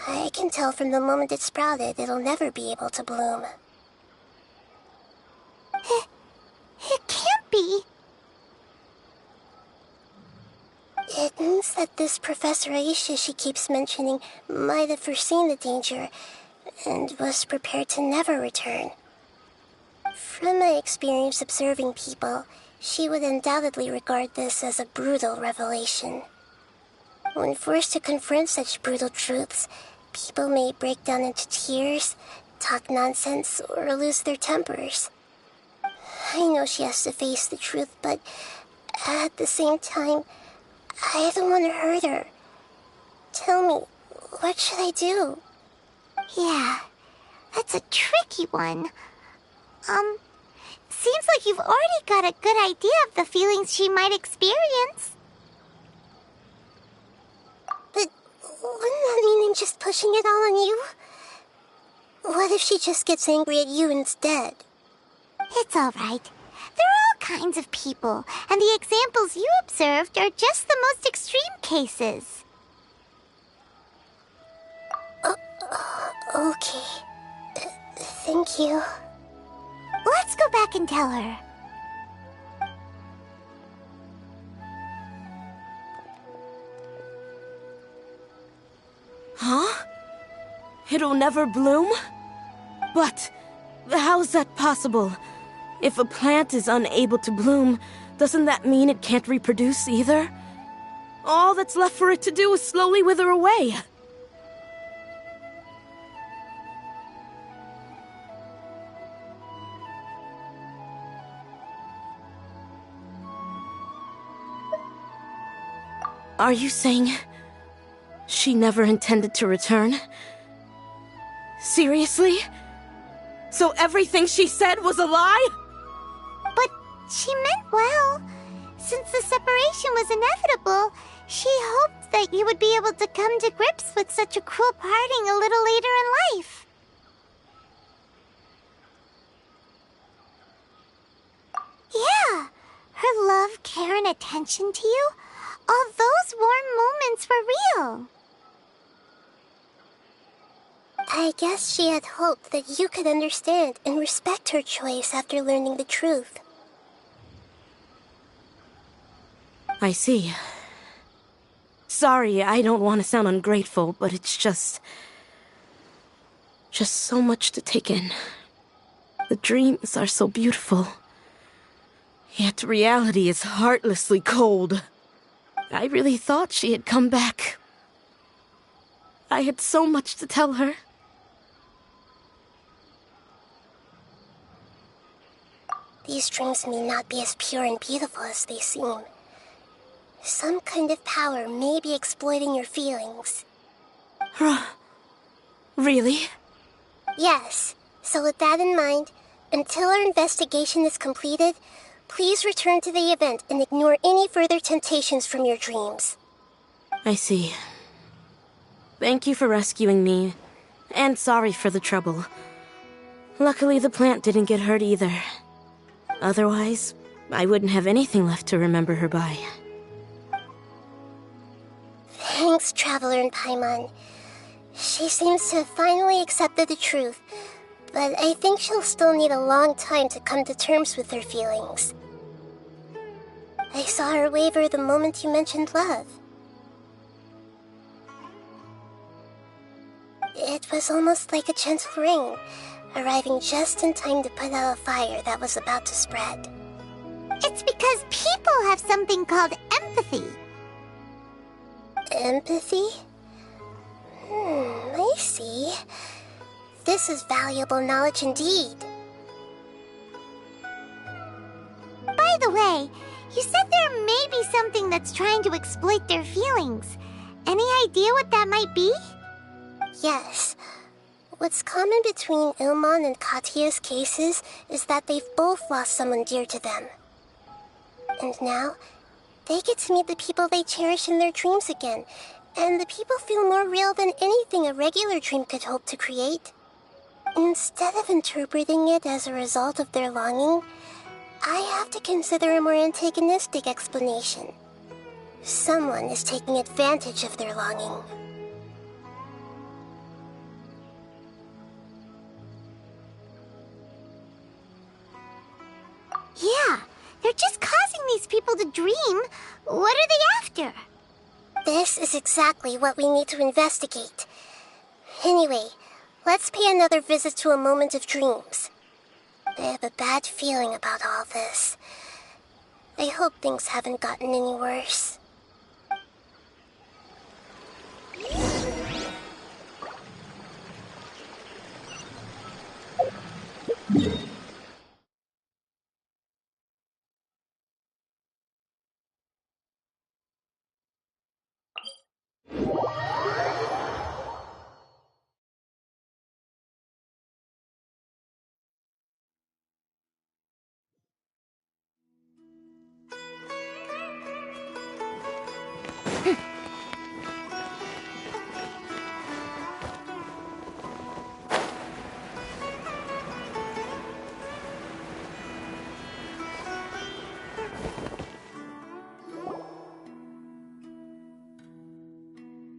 I can tell from the moment it sprouted it'll never be able to bloom. means that this Professor Aisha she keeps mentioning might have foreseen the danger and was prepared to never return. From my experience observing people, she would undoubtedly regard this as a brutal revelation. When forced to confront such brutal truths, people may break down into tears, talk nonsense, or lose their tempers. I know she has to face the truth, but at the same time, I don't want to hurt her. Tell me, what should I do? Yeah, that's a tricky one. Seems like you've already got a good idea of the feelings she might experience. But wouldn't that mean I'm just pushing it all on you? What if she just gets angry at you instead? It's all right. There are all kinds of people, and the examples you observed are just the most extreme cases. Okay. Thank you. Let's go back and tell her. Huh? It'll never bloom? But how's that possible? If a plant is unable to bloom, doesn't that mean it can't reproduce either? All that's left for it to do is slowly wither away. Are you saying she never intended to return? Seriously? So everything she said was a lie? But she meant well. Since the separation was inevitable, she hoped that you would be able to come to grips with such a cruel parting a little later in life. Yeah, her love, care, and attention to you, all those warm moments were real. I guess she had hoped that you could understand and respect her choice after learning the truth. I see. Sorry, I don't want to sound ungrateful, but it's just so much to take in. The dreams are so beautiful. Yet reality is heartlessly cold. I really thought she had come back. I had so much to tell her. These dreams may not be as pure and beautiful as they seem. Some kind of power may be exploiting your feelings. Really? Yes. So with that in mind, until our investigation is completed, please return to the event and ignore any further temptations from your dreams. I see. Thank you for rescuing me, and sorry for the trouble. Luckily, the plant didn't get hurt either. Otherwise, I wouldn't have anything left to remember her by. Thanks, Traveler and Paimon. She seems to have finally accepted the truth, but I think she'll still need a long time to come to terms with her feelings. I saw her waver the moment you mentioned love. It was almost like a gentle rain, arriving just in time to put out a fire that was about to spread. It's because people have something called empathy. Empathy? I see. This is valuable knowledge indeed. By the way, you said there may be something that's trying to exploit their feelings. Any idea what that might be? Yes. What's common between Ilmon and Katya's cases is that they've both lost someone dear to them. And now, they get to meet the people they cherish in their dreams again, and the people feel more real than anything a regular dream could hope to create. Instead of interpreting it as a result of their longing, I have to consider a more antagonistic explanation. Someone is taking advantage of their longing. Yeah, they're just causing these people to dream. What are they after? This is exactly what we need to investigate. Anyway, let's pay another visit to a moment of dreams. I have a bad feeling about all this. I hope things haven't gotten any worse.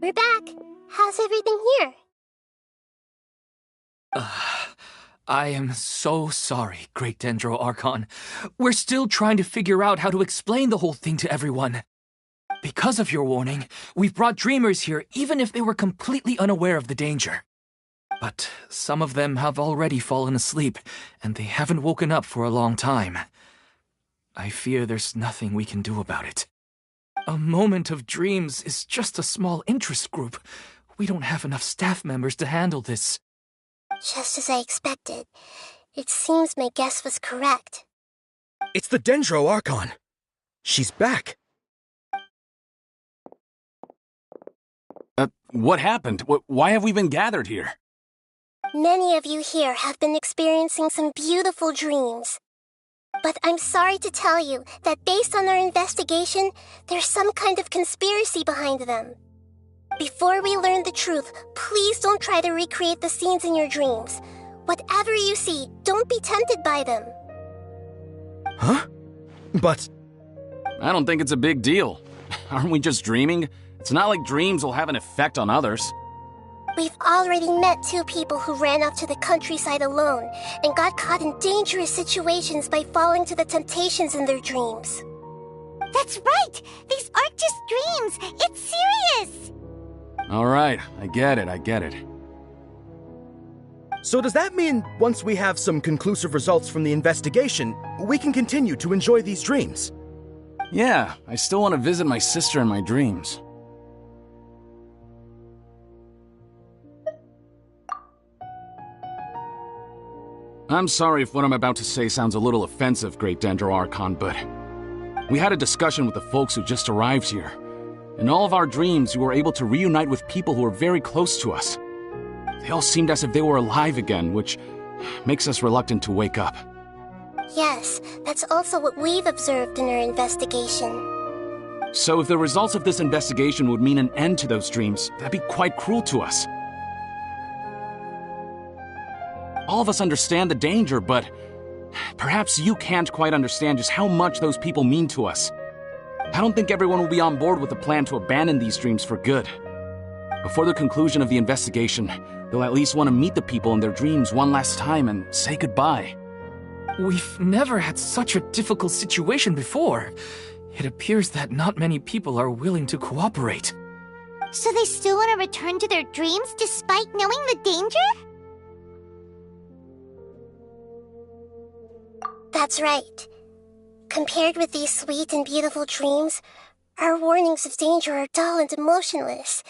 We're back. How's everything here? I am so sorry, Great Dendro Archon. We're still trying to figure out how to explain the whole thing to everyone. Because of your warning, we've brought dreamers here even if they were completely unaware of the danger. But some of them have already fallen asleep, and they haven't woken up for a long time. I fear there's nothing we can do about it. A moment of dreams is just a small interest group. We don't have enough staff members to handle this. Just as I expected. It seems my guess was correct. It's the Dendro Archon. She's back. What happened? Why have we been gathered here? Many of you here have been experiencing some beautiful dreams. But I'm sorry to tell you that based on our investigation, there's some kind of conspiracy behind them. Before we learn the truth, please don't try to recreate the scenes in your dreams. Whatever you see, don't be tempted by them. Huh? But... I don't think it's a big deal. Aren't we just dreaming? It's not like dreams will have an effect on others. We've already met 2 people who ran off to the countryside alone and got caught in dangerous situations by falling to the temptations in their dreams. That's right! These aren't just dreams! It's serious! Alright, I get it. So does that mean once we have some conclusive results from the investigation, we can continue to enjoy these dreams? Yeah, I still want to visit my sister in my dreams. I'm sorry if what I'm about to say sounds a little offensive, Great Dendro Archon, but we had a discussion with the folks who just arrived here. In all of our dreams, we were able to reunite with people who were very close to us. They all seemed as if they were alive again, which makes us reluctant to wake up. Yes, that's also what we've observed in our investigation. So if the results of this investigation would mean an end to those dreams, that'd be quite cruel to us. All of us understand the danger, but perhaps you can't quite understand just how much those people mean to us. I don't think everyone will be on board with the plan to abandon these dreams for good. Before the conclusion of the investigation, they'll at least want to meet the people in their dreams one last time and say goodbye. We've never had such a difficult situation before. It appears that not many people are willing to cooperate. So they still want to return to their dreams despite knowing the danger? That's right. Compared with these sweet and beautiful dreams, our warnings of danger are dull and emotionless.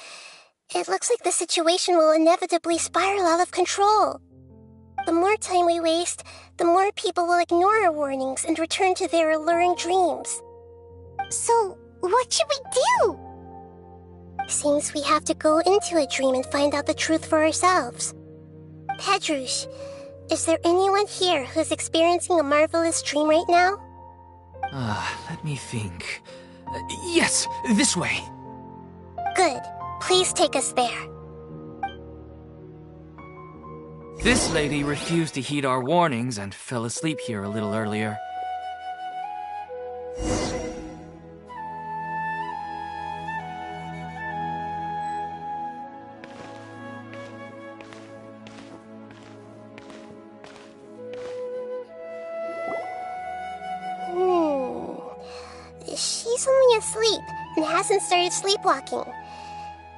It looks like the situation will inevitably spiral out of control. The more time we waste, the more people will ignore our warnings and return to their alluring dreams. So, what should we do? Seems we have to go into a dream and find out the truth for ourselves. Pedrush, is there anyone here who's experiencing a marvelous dream right now? Let me think. Yes, this way. Good. Please take us there. This lady refused to heed our warnings and fell asleep here a little earlier. She's only asleep and hasn't started sleepwalking.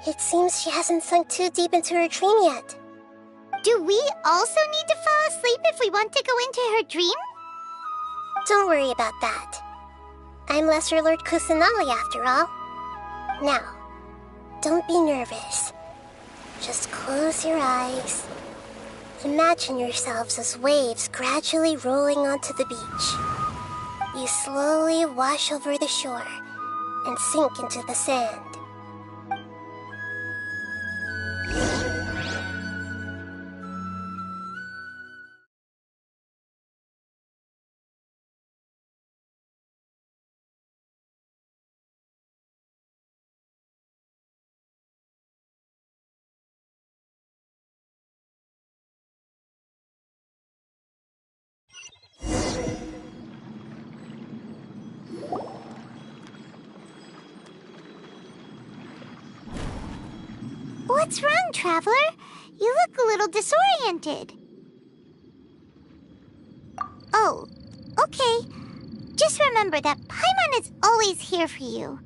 It seems she hasn't sunk too deep into her dream yet. Do we also need to fall asleep if we want to go into her dream? Don't worry about that. I'm Lesser Lord Kusanali after all. Now, don't be nervous. Just close your eyes. Imagine yourselves as waves gradually rolling onto the beach. You slowly wash over the shore and sink into the sand. What's wrong, Traveler? You look a little disoriented. Oh, okay. Just remember that Paimon is always here for you.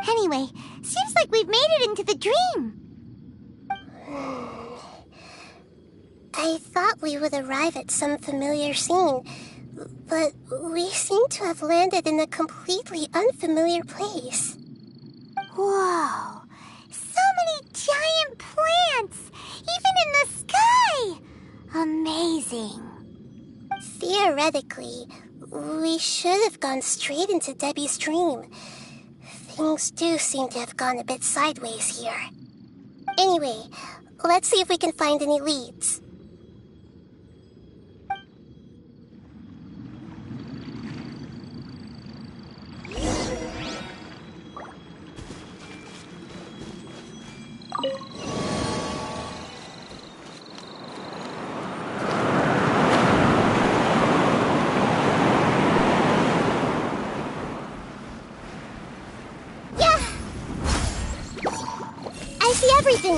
Anyway, seems like we've made it into the dream. I thought we would arrive at some familiar scene, but we seem to have landed in a completely unfamiliar place. Whoa! So many giant plants! Even in the sky! Amazing. Theoretically, we should have gone straight into Debbie's dream. Things do seem to have gone a bit sideways here. Anyway, let's see if we can find any leads. Everything.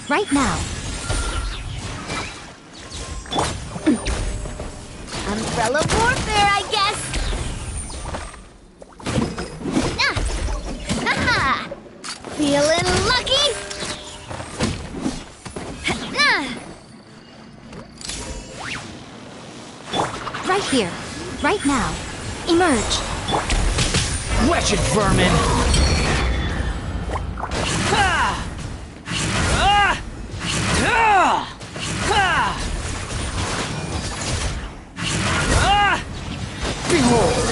Right now. Umbrella warfare, I guess. Haha! Feeling lucky? Right here. Right now. Emerge. Wretched vermin! Behold!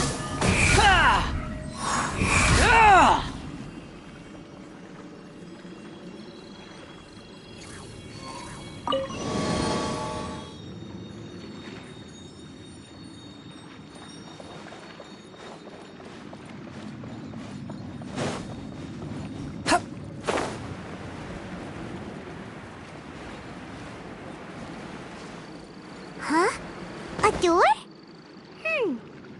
Huh? A door?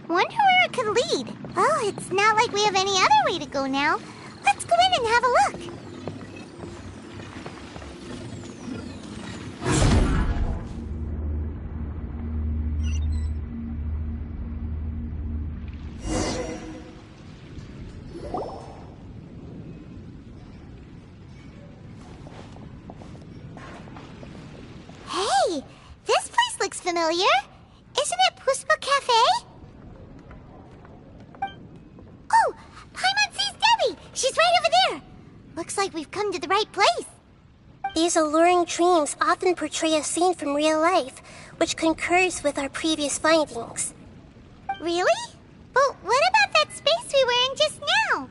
Wonder where it could lead. Well, it's not like we have any other way to go now. Let's go in and have a look. Hey, this place looks familiar. Isn't it Puspa Cafe? Oh, Paimon sees Debbie! She's right over there! Looks like we've come to the right place. These alluring dreams often portray a scene from real life, which concurs with our previous findings. Really? But what about that space we were in just now?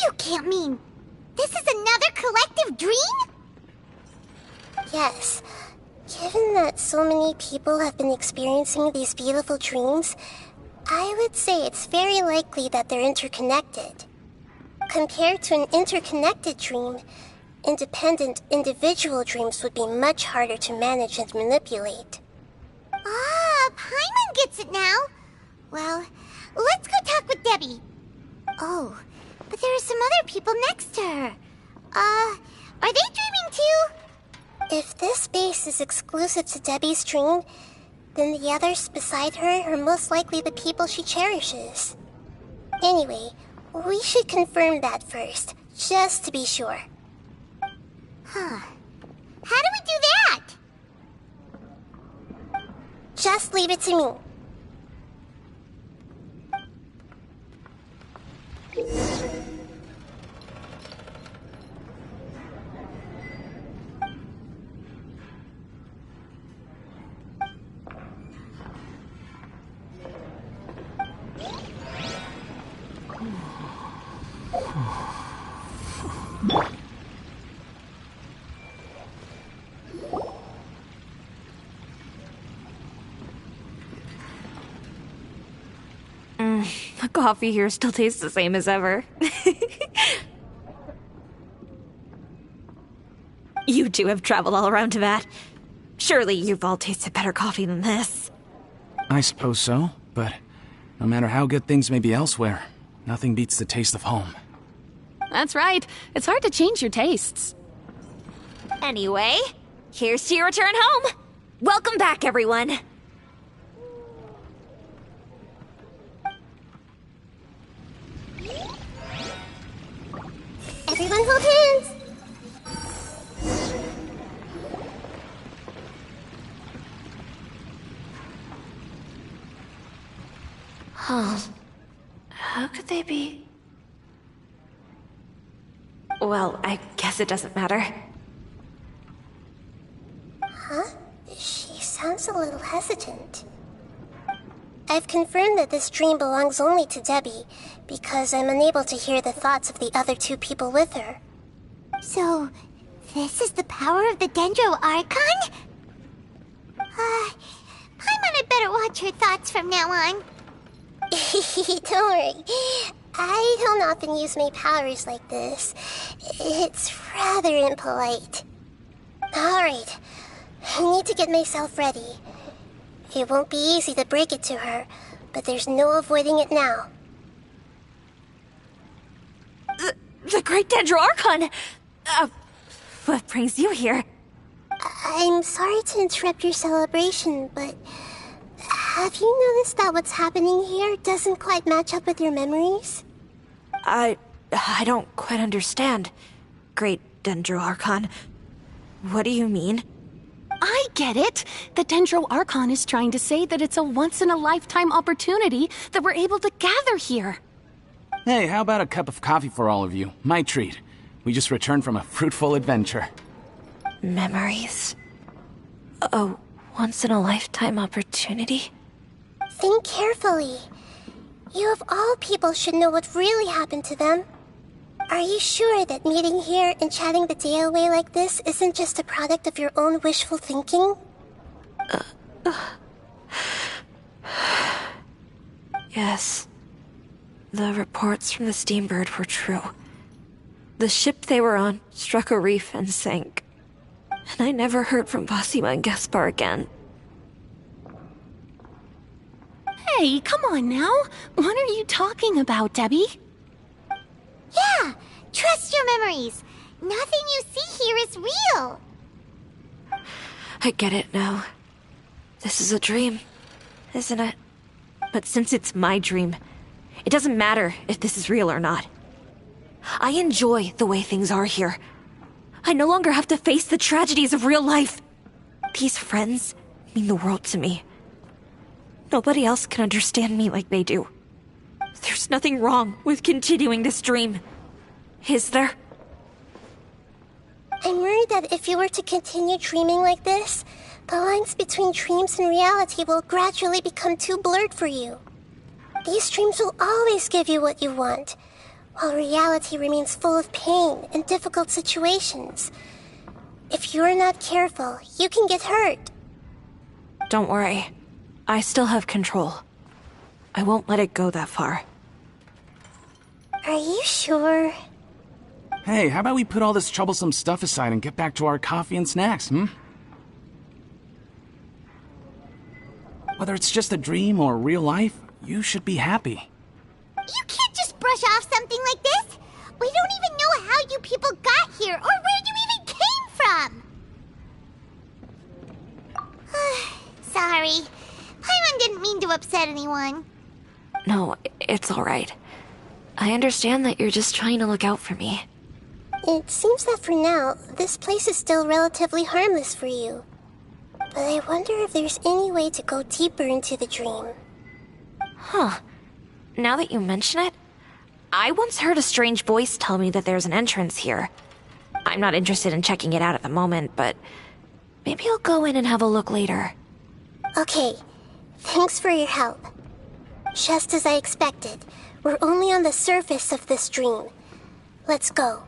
You can't mean this is another collective dream? Yes. Given that so many people have been experiencing these beautiful dreams, I would say it's very likely that they're interconnected. Compared to an interconnected dream, independent individual dreams would be much harder to manage and manipulate. Ah, Paimon gets it now. Well, let's go talk with Debbie. Oh, but there are some other people next to her. Are they dreaming too? If this space is exclusive to Debbie's dream, then the others beside her are most likely the people she cherishes. Anyway, we should confirm that first, just to be sure. Huh. How do we do that? Just leave it to me. The coffee here still tastes the same as ever. You two have traveled all around Tibet. Surely you've all tasted better coffee than this. I suppose so, but no matter how good things may be elsewhere, nothing beats the taste of home. That's right. It's hard to change your tastes. Anyway, here's to your return home. Welcome back, everyone. Everyone hold hands! Huh. How could they be? Well, I guess it doesn't matter. Huh? She sounds a little hesitant. I've confirmed that this dream belongs only to Debbie, because I'm unable to hear the thoughts of the other two people with her. So, this is the power of the Dendro Archon? Paimon had better watch her thoughts from now on. Don't worry. I don't often use my powers like this. It's rather impolite. Alright, I need to get myself ready. It won't be easy to break it to her, but there's no avoiding it now. The Great Dendro Archon! What brings you here? I'm sorry to interrupt your celebration, but have you noticed that what's happening here doesn't quite match up with your memories? I don't quite understand. Great Dendro Archon. What do you mean? I get it. The Dendro Archon is trying to say that it's a once-in-a-lifetime opportunity that we're able to gather here. Hey, how about a cup of coffee for all of you? My treat. We just returned from a fruitful adventure. Memories. A once-in-a-lifetime opportunity? Think carefully. You of all people should know what really happened to them. Are you sure that meeting here and chatting the day away like this isn't just a product of your own wishful thinking? Yes. The reports from the Steambird were true. The ship they were on struck a reef and sank. And I never heard from Basima and Gaspar again. Hey, come on now. What are you talking about, Debbie? Yeah, trust your memories. Nothing you see here is real. I get it now. This is a dream, isn't it? But since it's my dream, it doesn't matter if this is real or not. I enjoy the way things are here. I no longer have to face the tragedies of real life. These friends mean the world to me. Nobody else can understand me like they do. There's nothing wrong with continuing this dream. Is there? I'm worried that if you were to continue dreaming like this, the lines between dreams and reality will gradually become too blurred for you. These dreams will always give you what you want, while reality remains full of pain and difficult situations. If you're not careful, you can get hurt. Don't worry. I still have control. I won't let it go that far. Are you sure? Hey, how about we put all this troublesome stuff aside and get back to our coffee and snacks, Whether it's just a dream or real life, you should be happy. You can't just brush off something like this. We don't even know how you people got here or where you even came from. Sorry. mean to upset anyone. No, it's alright. I understand that you're just trying to look out for me. It seems that for now, this place is still relatively harmless for you. But I wonder if there's any way to go deeper into the dream. Huh. Now that you mention it, I once heard a strange voice tell me that there's an entrance here. I'm not interested in checking it out at the moment, but maybe I'll go in and have a look later. Okay, thanks for your help. Just as I expected, we're only on the surface of this dream. Let's go.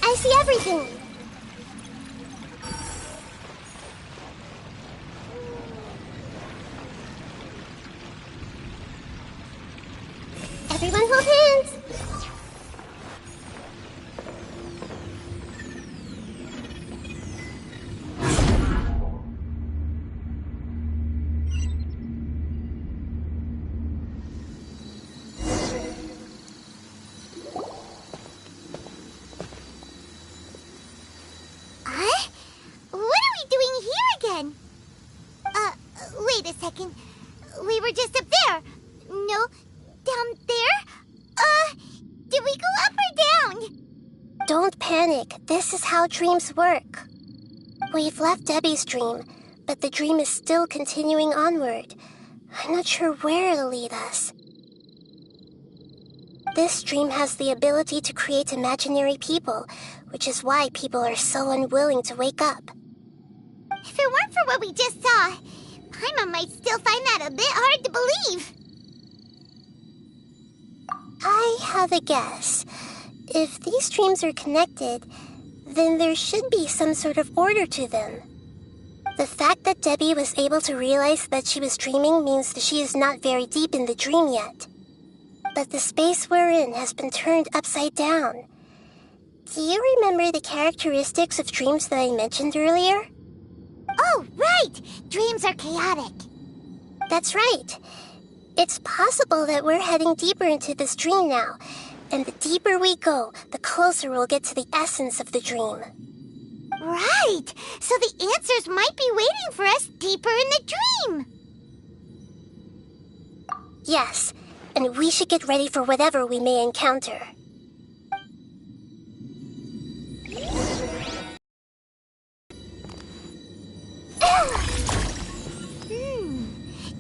I see everything. Everyone hold hands. Wait a second. We were just up there. No, down there? Did we go up or down? Don't panic. This is how dreams work. We've left Debbie's dream, but the dream is still continuing onward. I'm not sure where it'll lead us. This dream has the ability to create imaginary people, which is why people are so unwilling to wake up. If it weren't for what we just saw, Paimon might still find that a bit hard to believe. I have a guess. If these dreams are connected, then there should be some sort of order to them. The fact that Debbie was able to realize that she was dreaming means that she is not very deep in the dream yet. But the space we're in has been turned upside down. Do you remember the characteristics of dreams that I mentioned earlier? Oh, right! Dreams are chaotic. That's right. It's possible that we're heading deeper into this dream now, and the deeper we go, the closer we'll get to the essence of the dream. Right! So the answers might be waiting for us deeper in the dream! Yes, and we should get ready for whatever we may encounter.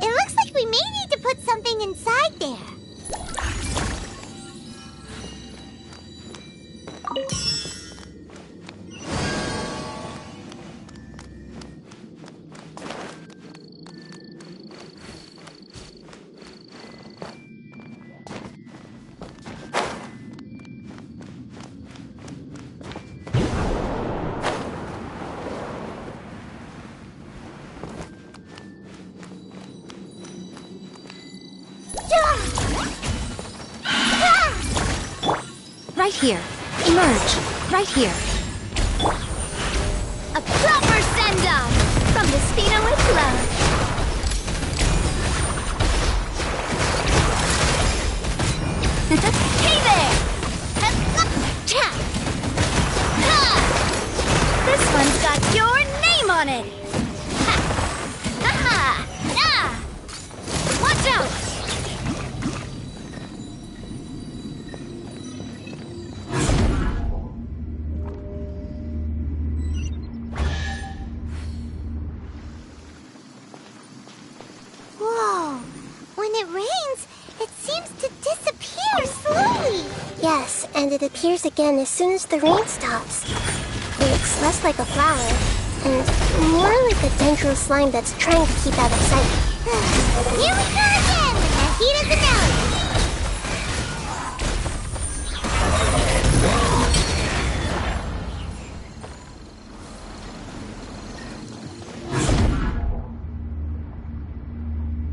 It looks like we may need to put something inside there. Right here. Emerge. Right here. A proper send-off from the Spino with love. Hey there! This one's got your name on it! Ha! Ha! Watch out! And it appears again as soon as the rain stops. It's less like a flower, and more like a dendral slime that's trying to keep out of sight. Here we go again with Nahida's analogy!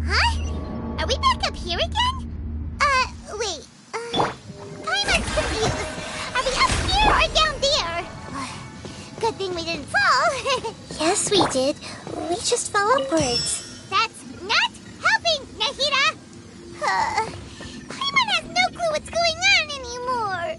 Huh? Are we back up here again? Wait. Paimon's confused. Are we up here or down there? Good thing we didn't fall. Yes, we did. We just fell upwards. Paimon has no clue what's going on anymore.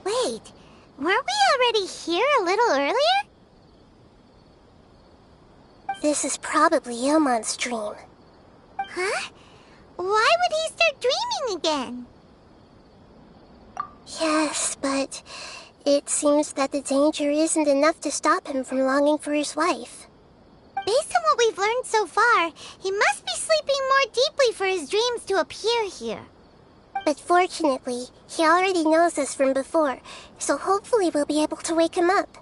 Wait, weren't we already here a little earlier? This is probably Ilmon's dream. Huh? Why would he start dreaming again? Yes, but it seems that the danger isn't enough to stop him from longing for his wife. Based on what we've learned so far, he must be sleeping more deeply for his dreams to appear here. But fortunately, he already knows us from before, so hopefully we'll be able to wake him up.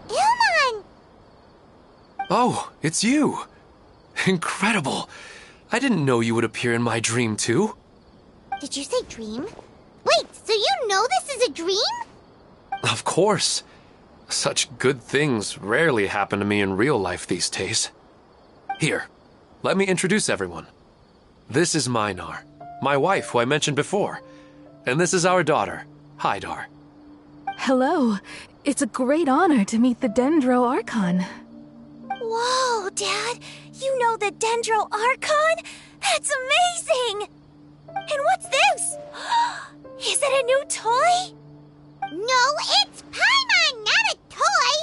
Ilmon! Oh, it's you! Incredible! I didn't know you would appear in my dream, too. Did you say dream? Wait, so you know this is a dream? Of course. Such good things rarely happen to me in real life these days. Here, let me introduce everyone. This is Minar, my wife who I mentioned before. And this is our daughter, Hydar. Hello. It's a great honor to meet the Dendro Archon. Whoa, Dad! You know the Dendro Archon? That's amazing! And what's this? Is it a new toy? No, it's Paimon, not a toy!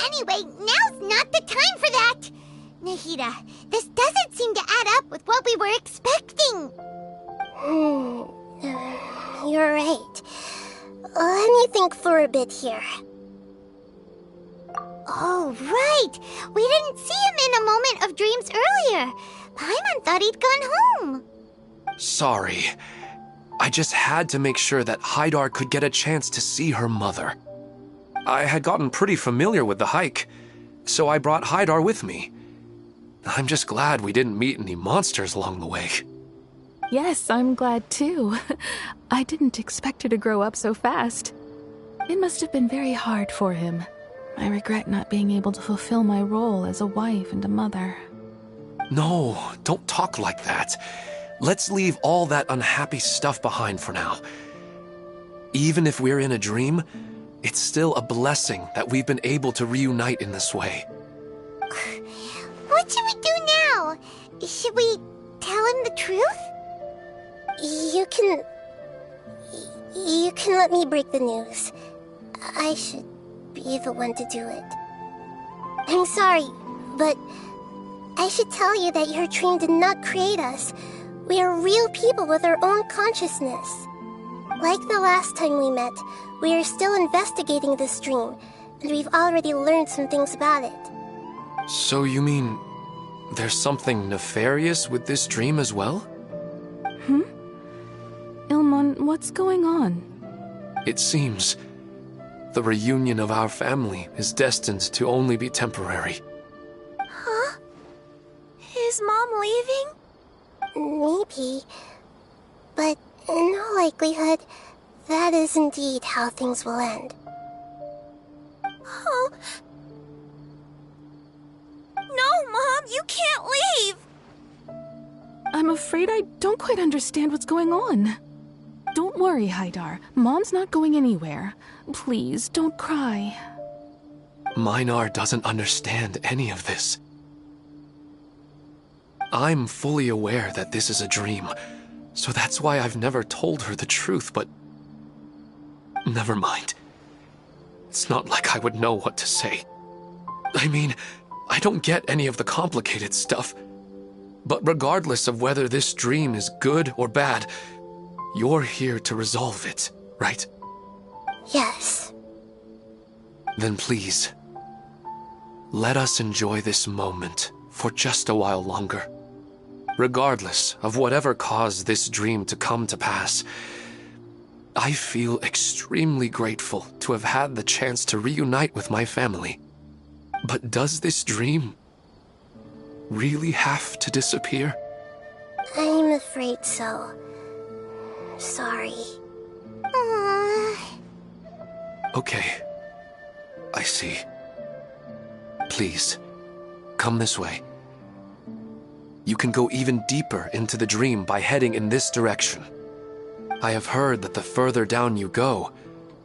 Anyway, now's not the time for that! Nahida, this doesn't seem to add up with what we were expecting. You're right. Let me think for a bit here. Oh, right! We didn't see him in a moment of dreams earlier. Paimon thought he'd gone home. Sorry. I just had to make sure that Hydar could get a chance to see her mother. I had gotten pretty familiar with the hike, so I brought Hydar with me. I'm just glad we didn't meet any monsters along the way. Yes, I'm glad too. I didn't expect her to grow up so fast. It must have been very hard for him. I regret not being able to fulfill my role as a wife and a mother. No, don't talk like that. Let's leave all that unhappy stuff behind for now. Even if we're in a dream, it's still a blessing that we've been able to reunite in this way. What should we do now? Should we tell him the truth? You can let me break the news. I should be the one to do it. I'm sorry, but I should tell you that your dream did not create us. We are real people with our own consciousness. Like the last time we met, we are still investigating this dream, and we've already learned some things about it. So you mean there's something nefarious with this dream as well? Ilmon, what's going on? It seems the reunion of our family is destined to only be temporary. Huh? Is Mom leaving? Maybe. But in all likelihood, that is indeed how things will end. Oh. No, Mom, you can't leave! I'm afraid I don't quite understand what's going on. Don't worry, Haidar. Mom's not going anywhere. Please, don't cry. Minar doesn't understand any of this. I'm fully aware that this is a dream, so that's why I've never told her the truth, but... Never mind. It's not like I would know what to say. I mean, I don't get any of the complicated stuff. But regardless of whether this dream is good or bad, you're here to resolve it, right? Yes. Then please, let us enjoy this moment for just a while longer. Regardless of whatever caused this dream to come to pass, I feel extremely grateful to have had the chance to reunite with my family. But does this dream really have to disappear? I'm afraid so. Sorry. Okay. I see. Please, come this way. You can go even deeper into the dream by heading in this direction. I have heard that the further down you go,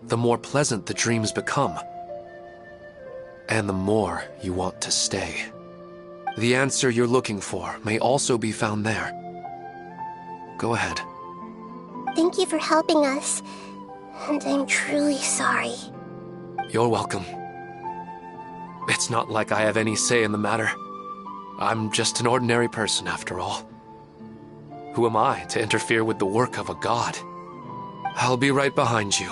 the more pleasant the dreams become. And the more you want to stay. The answer you're looking for may also be found there. Go ahead. Thank you for helping us, and I'm truly sorry. You're welcome. It's not like I have any say in the matter. I'm just an ordinary person, after all. Who am I to interfere with the work of a god? I'll be right behind you.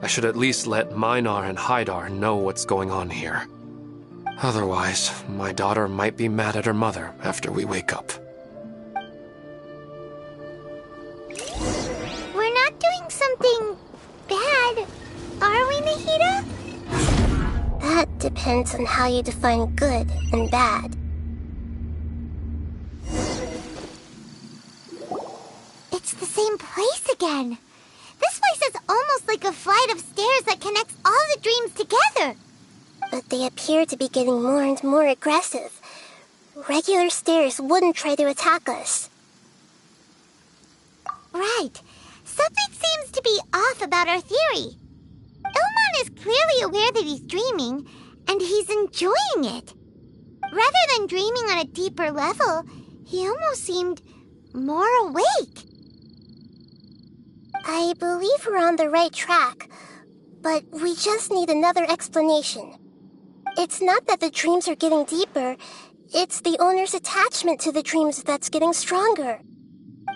I should at least let Minar and Haidar know what's going on here. Otherwise, my daughter might be mad at her mother after we wake up. We're not doing something bad, are we, Nahida? That depends on how you define good and bad. It's the same place again. This place is almost like a flight of stairs that connects all the dreams together. But they appear to be getting more and more aggressive. Regular stairs wouldn't try to attack us. Right. Something seems to be off about our theory. Ilmon is clearly aware that he's dreaming, and he's enjoying it. Rather than dreaming on a deeper level, he almost seemed more awake. I believe we're on the right track, but we just need another explanation. It's not that the dreams are getting deeper, it's the owner's attachment to the dreams that's getting stronger.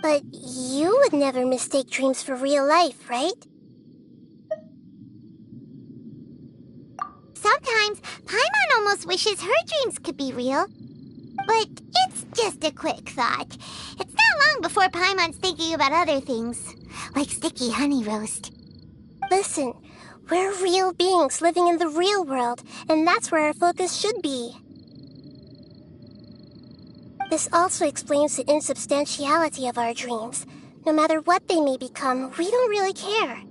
But you would never mistake dreams for real life, right? Sometimes, Paimon almost wishes her dreams could be real. But it's just a quick thought. It's not long before Paimon's thinking about other things, like sticky honey roast. Listen, we're real beings living in the real world, and that's where our focus should be. This also explains the insubstantiality of our dreams. No matter what they may become, we don't really care.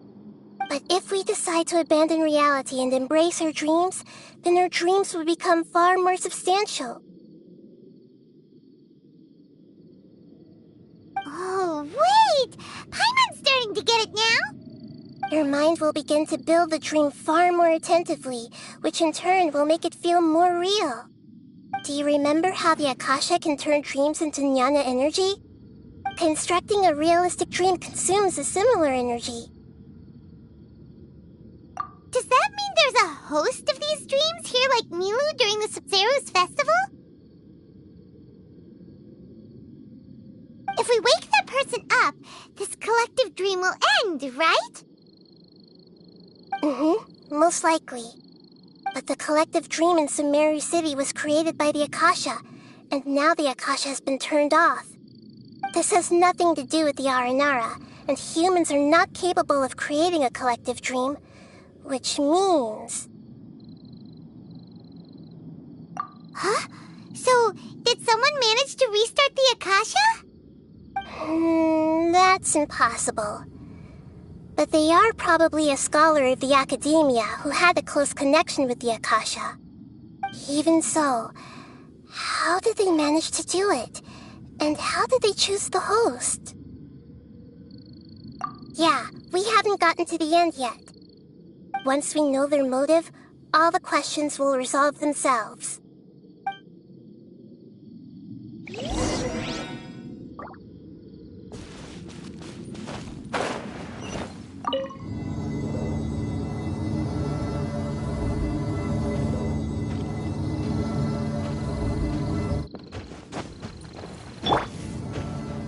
But if we decide to abandon reality and embrace our dreams, then our dreams will become far more substantial. Oh, wait! Paimon's starting to get it now? Your mind will begin to build the dream far more attentively, which in turn will make it feel more real. Do you remember how the Akasha can turn dreams into jnana energy? Constructing a realistic dream consumes a similar energy. Does that mean there's a host of these dreams here like Milu during the Sabzeruz festival? If we wake that person up, this collective dream will end, right? Most likely. But the collective dream in Sumeru City was created by the Akasha, and now the Akasha has been turned off. This has nothing to do with the Aranara, and humans are not capable of creating a collective dream, which means... Huh? So, did someone manage to restart the Akasha? That's impossible. But they are probably a scholar of the academia who had a close connection with the Akasha. Even so, how did they manage to do it? And how did they choose the host? Yeah, we haven't gotten to the end yet. Once we know their motive, all the questions will resolve themselves.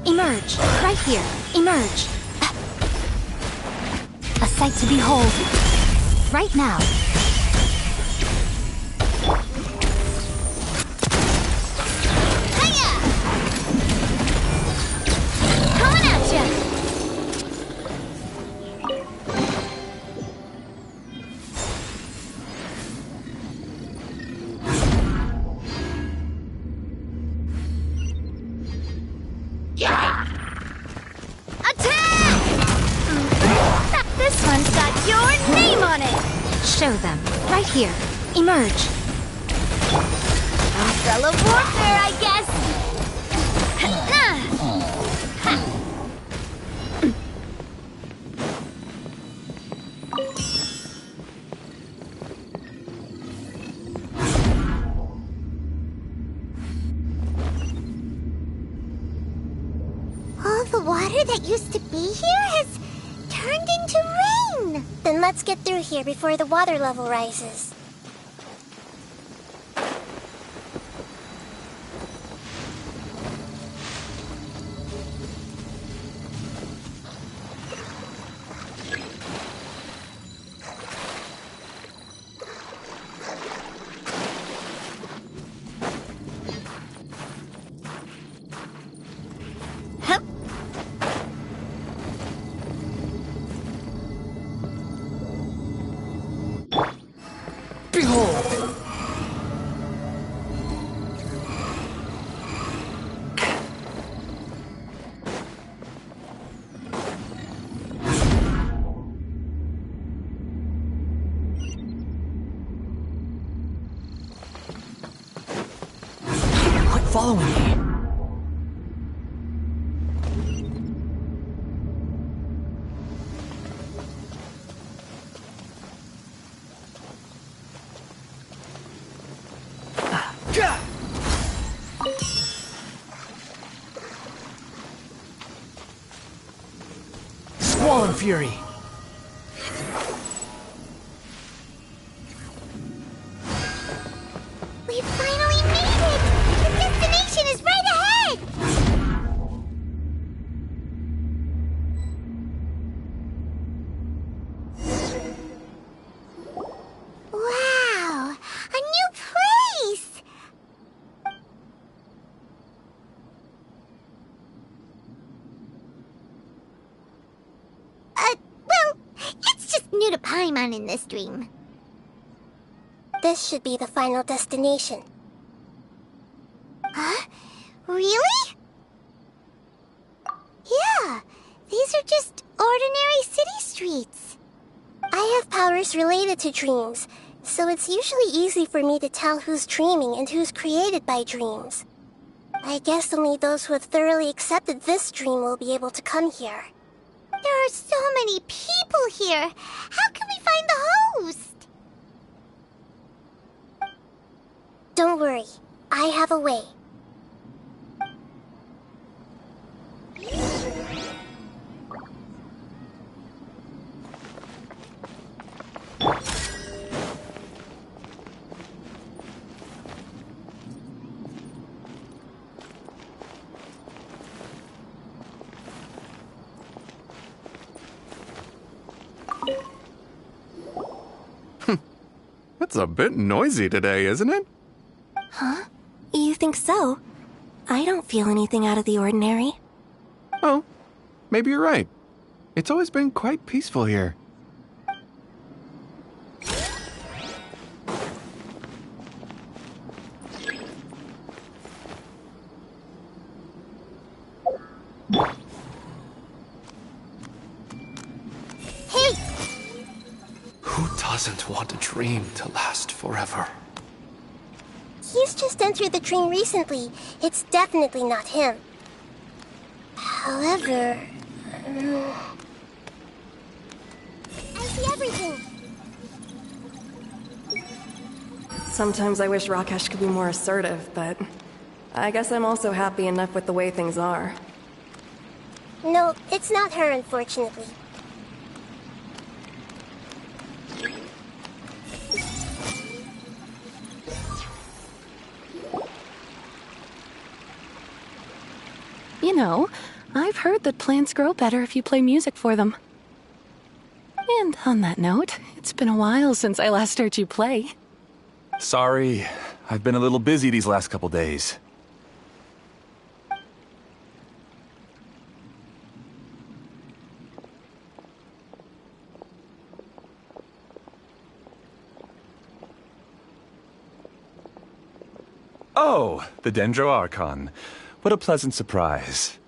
Emerge! Right here! Emerge! A sight to behold. Right now. Hiya! Coming at ya! This one's got your name on it! Show them. Right here. Emerge. Umbrella warfare, I guess! All the water that used to be here has turned into rain! Then let's get through here before the water level rises. Following me. Squall and Fury. We finally made it! The destination is right ahead! Wow! A new place! Well, it's just new to Paimon in this dream. This should be the final destination. Huh? Really? Yeah, these are just ordinary city streets. I have powers related to dreams, so it's usually easy for me to tell who's dreaming and who's created by dreams. I guess only those who have thoroughly accepted this dream will be able to come here. There are so many people here. How can we find the host? Don't worry, I have a way. It's a bit noisy today, isn't it? Huh? You think so? I don't feel anything out of the ordinary. Oh, maybe you're right. It's always been quite peaceful here. Hey! Who doesn't want a dream to last forever? He's just entered the dream recently. It's definitely not him. However... I see everything! Sometimes I wish Rakesh could be more assertive, but I guess I'm also happy enough with the way things are. No, it's not her, unfortunately. You know, I've heard that plants grow better if you play music for them. And on that note, it's been a while since I last heard you play. Sorry, I've been a little busy these last couple days. Oh, the Dendro Archon. What a pleasant surprise.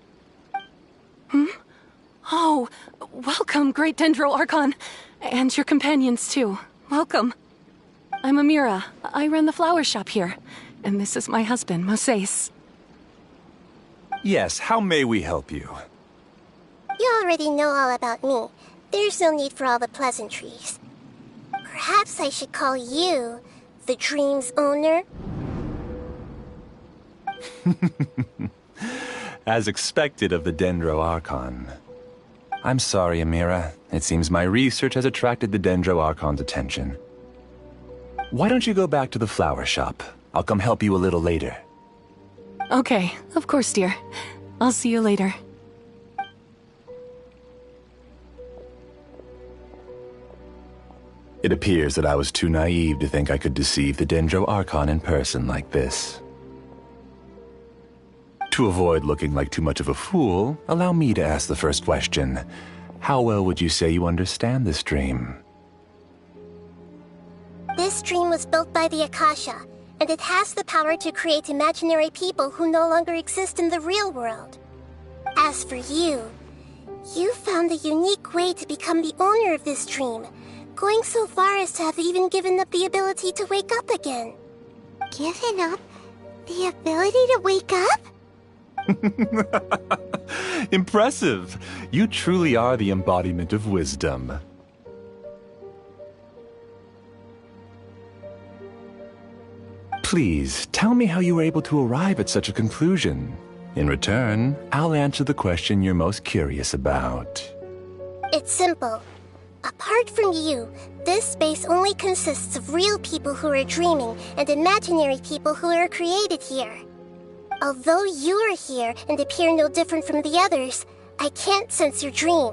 Oh, welcome, Great Dendro Archon. And your companions, too. Welcome. I'm Amira. I run the flower shop here. And this is my husband, Moses. Yes, how may we help you? You already know all about me. There's no need for all the pleasantries. Perhaps I should call you the dream's owner? As expected of the Dendro Archon. I'm sorry, Amira. It seems my research has attracted the Dendro Archon's attention. Why don't you go back to the flower shop? I'll come help you a little later. Okay, of course, dear. I'll see you later. It appears that I was too naive to think I could deceive the Dendro Archon in person like this. To avoid looking like too much of a fool, allow me to ask the first question. How well would you say you understand this dream? This dream was built by the Akasha, and it has the power to create imaginary people who no longer exist in the real world. As for you, you found a unique way to become the owner of this dream, going so far as to have even given up the ability to wake up again. Given up the ability to wake up? Impressive! You truly are the embodiment of wisdom. Please, tell me how you were able to arrive at such a conclusion. In return, I'll answer the question you're most curious about. It's simple. Apart from you, this space only consists of real people who are dreaming and imaginary people who are created here. Although you are here and appear no different from the others, I can't sense your dream.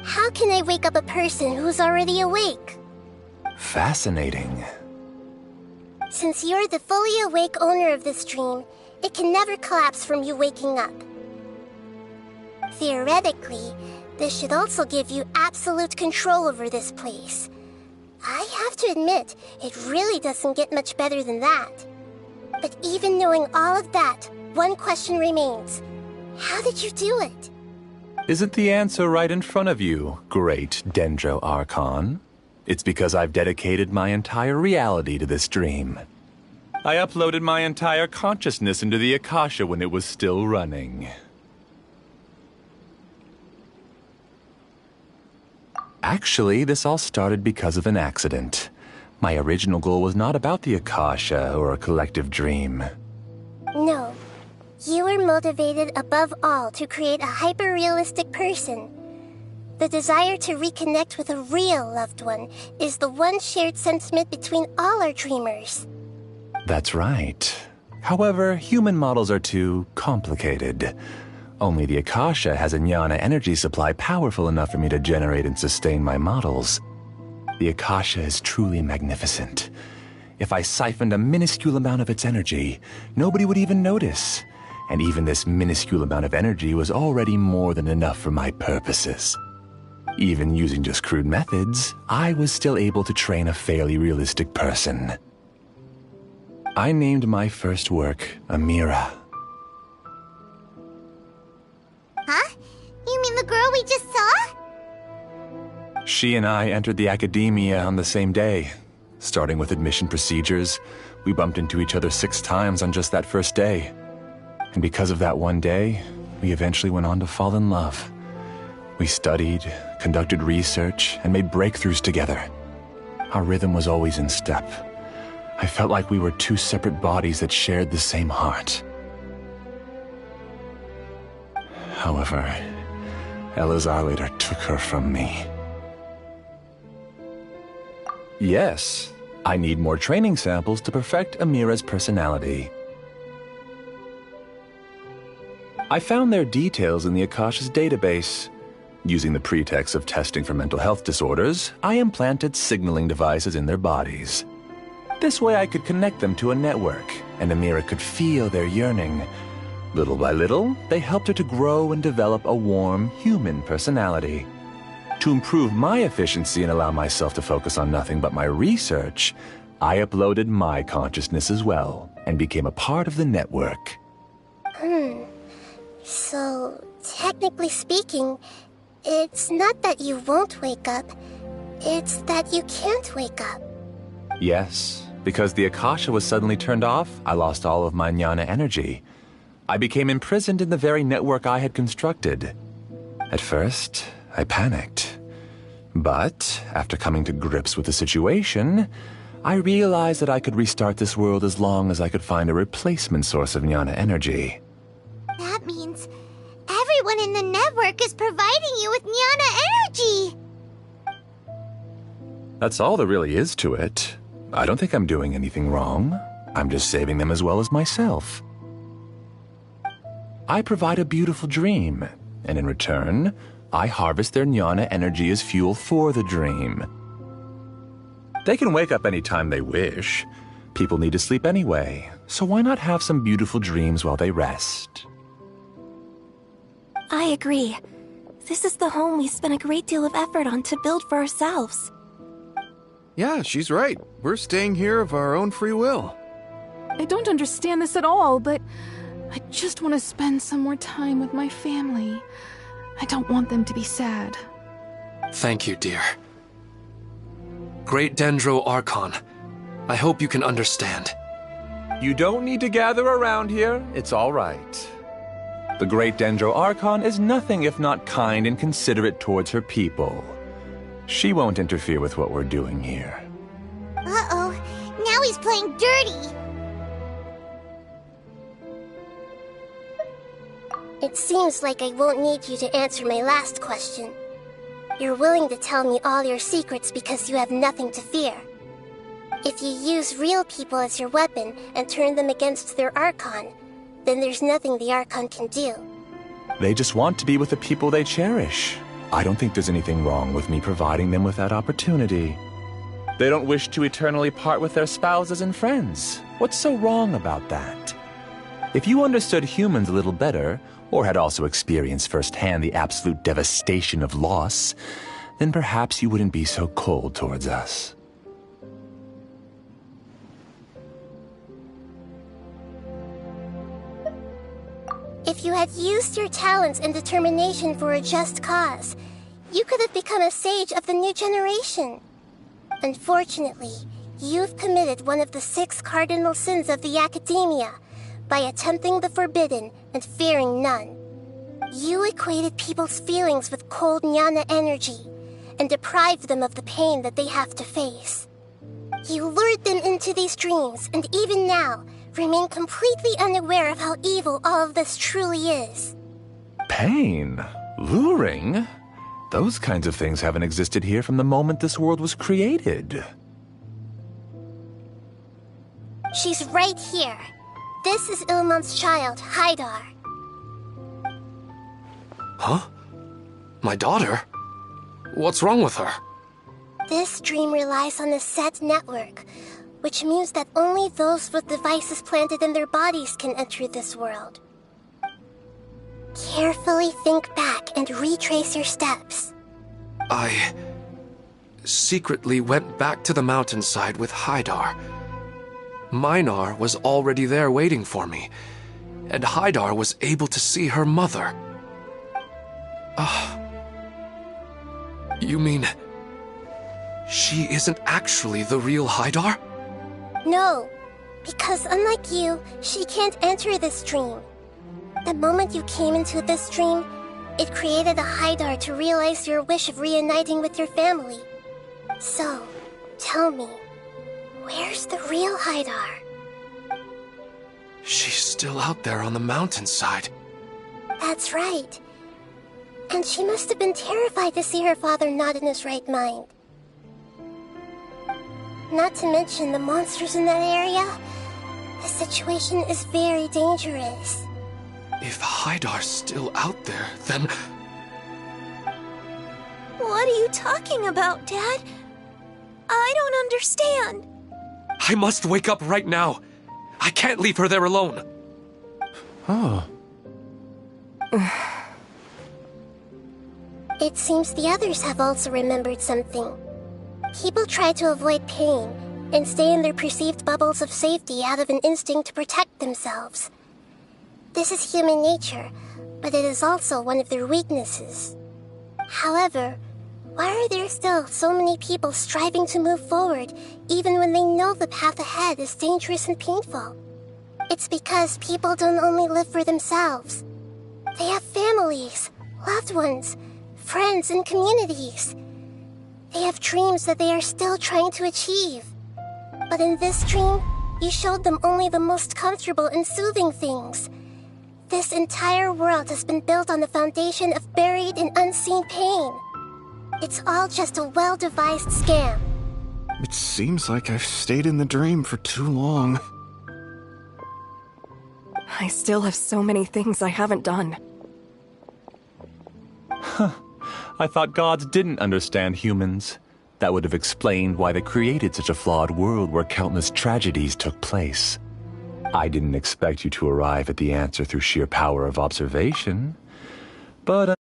How can I wake up a person who's already awake? Fascinating. Since you're the fully awake owner of this dream, it can never collapse from you waking up. Theoretically, this should also give you absolute control over this place. I have to admit, it really doesn't get much better than that. But even knowing all of that, one question remains. How did you do it? Isn't the answer right in front of you, Great Dendro Archon? It's because I've dedicated my entire reality to this dream. I uploaded my entire consciousness into the Akasha when it was still running. Actually, this all started because of an accident. My original goal was not about the Akasha or a collective dream. No. You were motivated above all to create a hyper-realistic person. The desire to reconnect with a real loved one is the one shared sentiment between all our dreamers. That's right. However, human models are too complicated. Only the Akasha has a jnana energy supply powerful enough for me to generate and sustain my models. The Akasha is truly magnificent. If I siphoned a minuscule amount of its energy, nobody would even notice. And even this minuscule amount of energy was already more than enough for my purposes. Even using just crude methods, I was still able to train a fairly realistic person. I named my first work Amira. Huh? You mean the girl we just saw? She and I entered the academia on the same day. Starting with admission procedures, we bumped into each other 6 times on just that first day. And because of that one day, we eventually went on to fall in love. We studied, conducted research, and made breakthroughs together. Our rhythm was always in step. I felt like we were 2 separate bodies that shared the same heart. However, Elazar later took her from me. Yes, I need more training samples to perfect Amira's personality. I found their details in the Akasha's database. Using the pretext of testing for mental health disorders, I implanted signaling devices in their bodies. This way I could connect them to a network, and Amira could feel their yearning. Little by little, they helped her to grow and develop a warm, human personality. To improve my efficiency and allow myself to focus on nothing but my research, I uploaded my consciousness as well, and became a part of the network. So, technically speaking, it's not that you won't wake up, it's that you can't wake up. Yes, because the Akasha was suddenly turned off, I lost all of my jnana energy. I became imprisoned in the very network I had constructed. At first, I panicked. But, after coming to grips with the situation, I realized that I could restart this world as long as I could find a replacement source of jnana energy. That means everyone in the network is providing you with jnana energy! That's all there really is to it. I don't think I'm doing anything wrong. I'm just saving them as well as myself. I provide a beautiful dream, and in return, I harvest their jnana energy as fuel for the dream. They can wake up any time they wish. People need to sleep anyway, so why not have some beautiful dreams while they rest? I agree. This is the home we spent a great deal of effort on to build for ourselves. Yeah, she's right. We're staying here of our own free will. I don't understand this at all, but I just want to spend some more time with my family. I don't want them to be sad. Thank you, dear. Great Dendro Archon, I hope you can understand. You don't need to gather around here. It's all right. The Great Dendro Archon is nothing if not kind and considerate towards her people. She won't interfere with what we're doing here. Uh-oh, now he's playing dirty! It seems like I won't need you to answer my last question. You're willing to tell me all your secrets because you have nothing to fear. If you use real people as your weapon and turn them against their Archon, then there's nothing the Archon can do. They just want to be with the people they cherish. I don't think there's anything wrong with me providing them with that opportunity. They don't wish to eternally part with their spouses and friends. What's so wrong about that? If you understood humans a little better, or had also experienced firsthand the absolute devastation of loss, then perhaps you wouldn't be so cold towards us. If you had used your talents and determination for a just cause, you could have become a sage of the new generation. Unfortunately, you've committed one of the 6 cardinal sins of the Academia by attempting the forbidden and fearing none. You equated people's feelings with cold jnana energy and deprived them of the pain that they have to face. You lured them into these dreams, and even now, remain completely unaware of how evil all of this truly is. Pain? Luring? Those kinds of things haven't existed here from the moment this world was created. She's right here. This is Ilmon's child, Haidar. Huh? My daughter? What's wrong with her? This dream relies on a set network, which means that only those with devices planted in their bodies can enter this world. Carefully think back and retrace your steps. I secretly went back to the mountainside with Haidar. Minar was already there waiting for me, and Haidar was able to see her mother. You mean She isn't actually the real Haidar? No, because unlike you, she can't enter this dream. The moment you came into this dream, it created a Haidar to realize your wish of reuniting with your family. So, tell me, where's the real Haidar? She's still out there on the mountainside. That's right. And she must have been terrified to see her father not in his right mind. Not to mention the monsters in that area. The situation is very dangerous. If Haidar's still out there, then... What are you talking about, Dad? I don't understand. I must wake up right now. I can't leave her there alone. Oh. It seems the others have also remembered something. People try to avoid pain and stay in their perceived bubbles of safety out of an instinct to protect themselves. This is human nature, but it is also one of their weaknesses. However, why are there still so many people striving to move forward even when they know the path ahead is dangerous and painful? It's because people don't only live for themselves. They have families, loved ones, friends, and communities. They have dreams that they are still trying to achieve. But in this dream, you showed them only the most comfortable and soothing things. This entire world has been built on the foundation of buried and unseen pain. It's all just a well-devised scam. It seems like I've stayed in the dream for too long. I still have so many things I haven't done. I thought gods didn't understand humans. That would have explained why they created such a flawed world where countless tragedies took place. I didn't expect you to arrive at the answer through sheer power of observation, but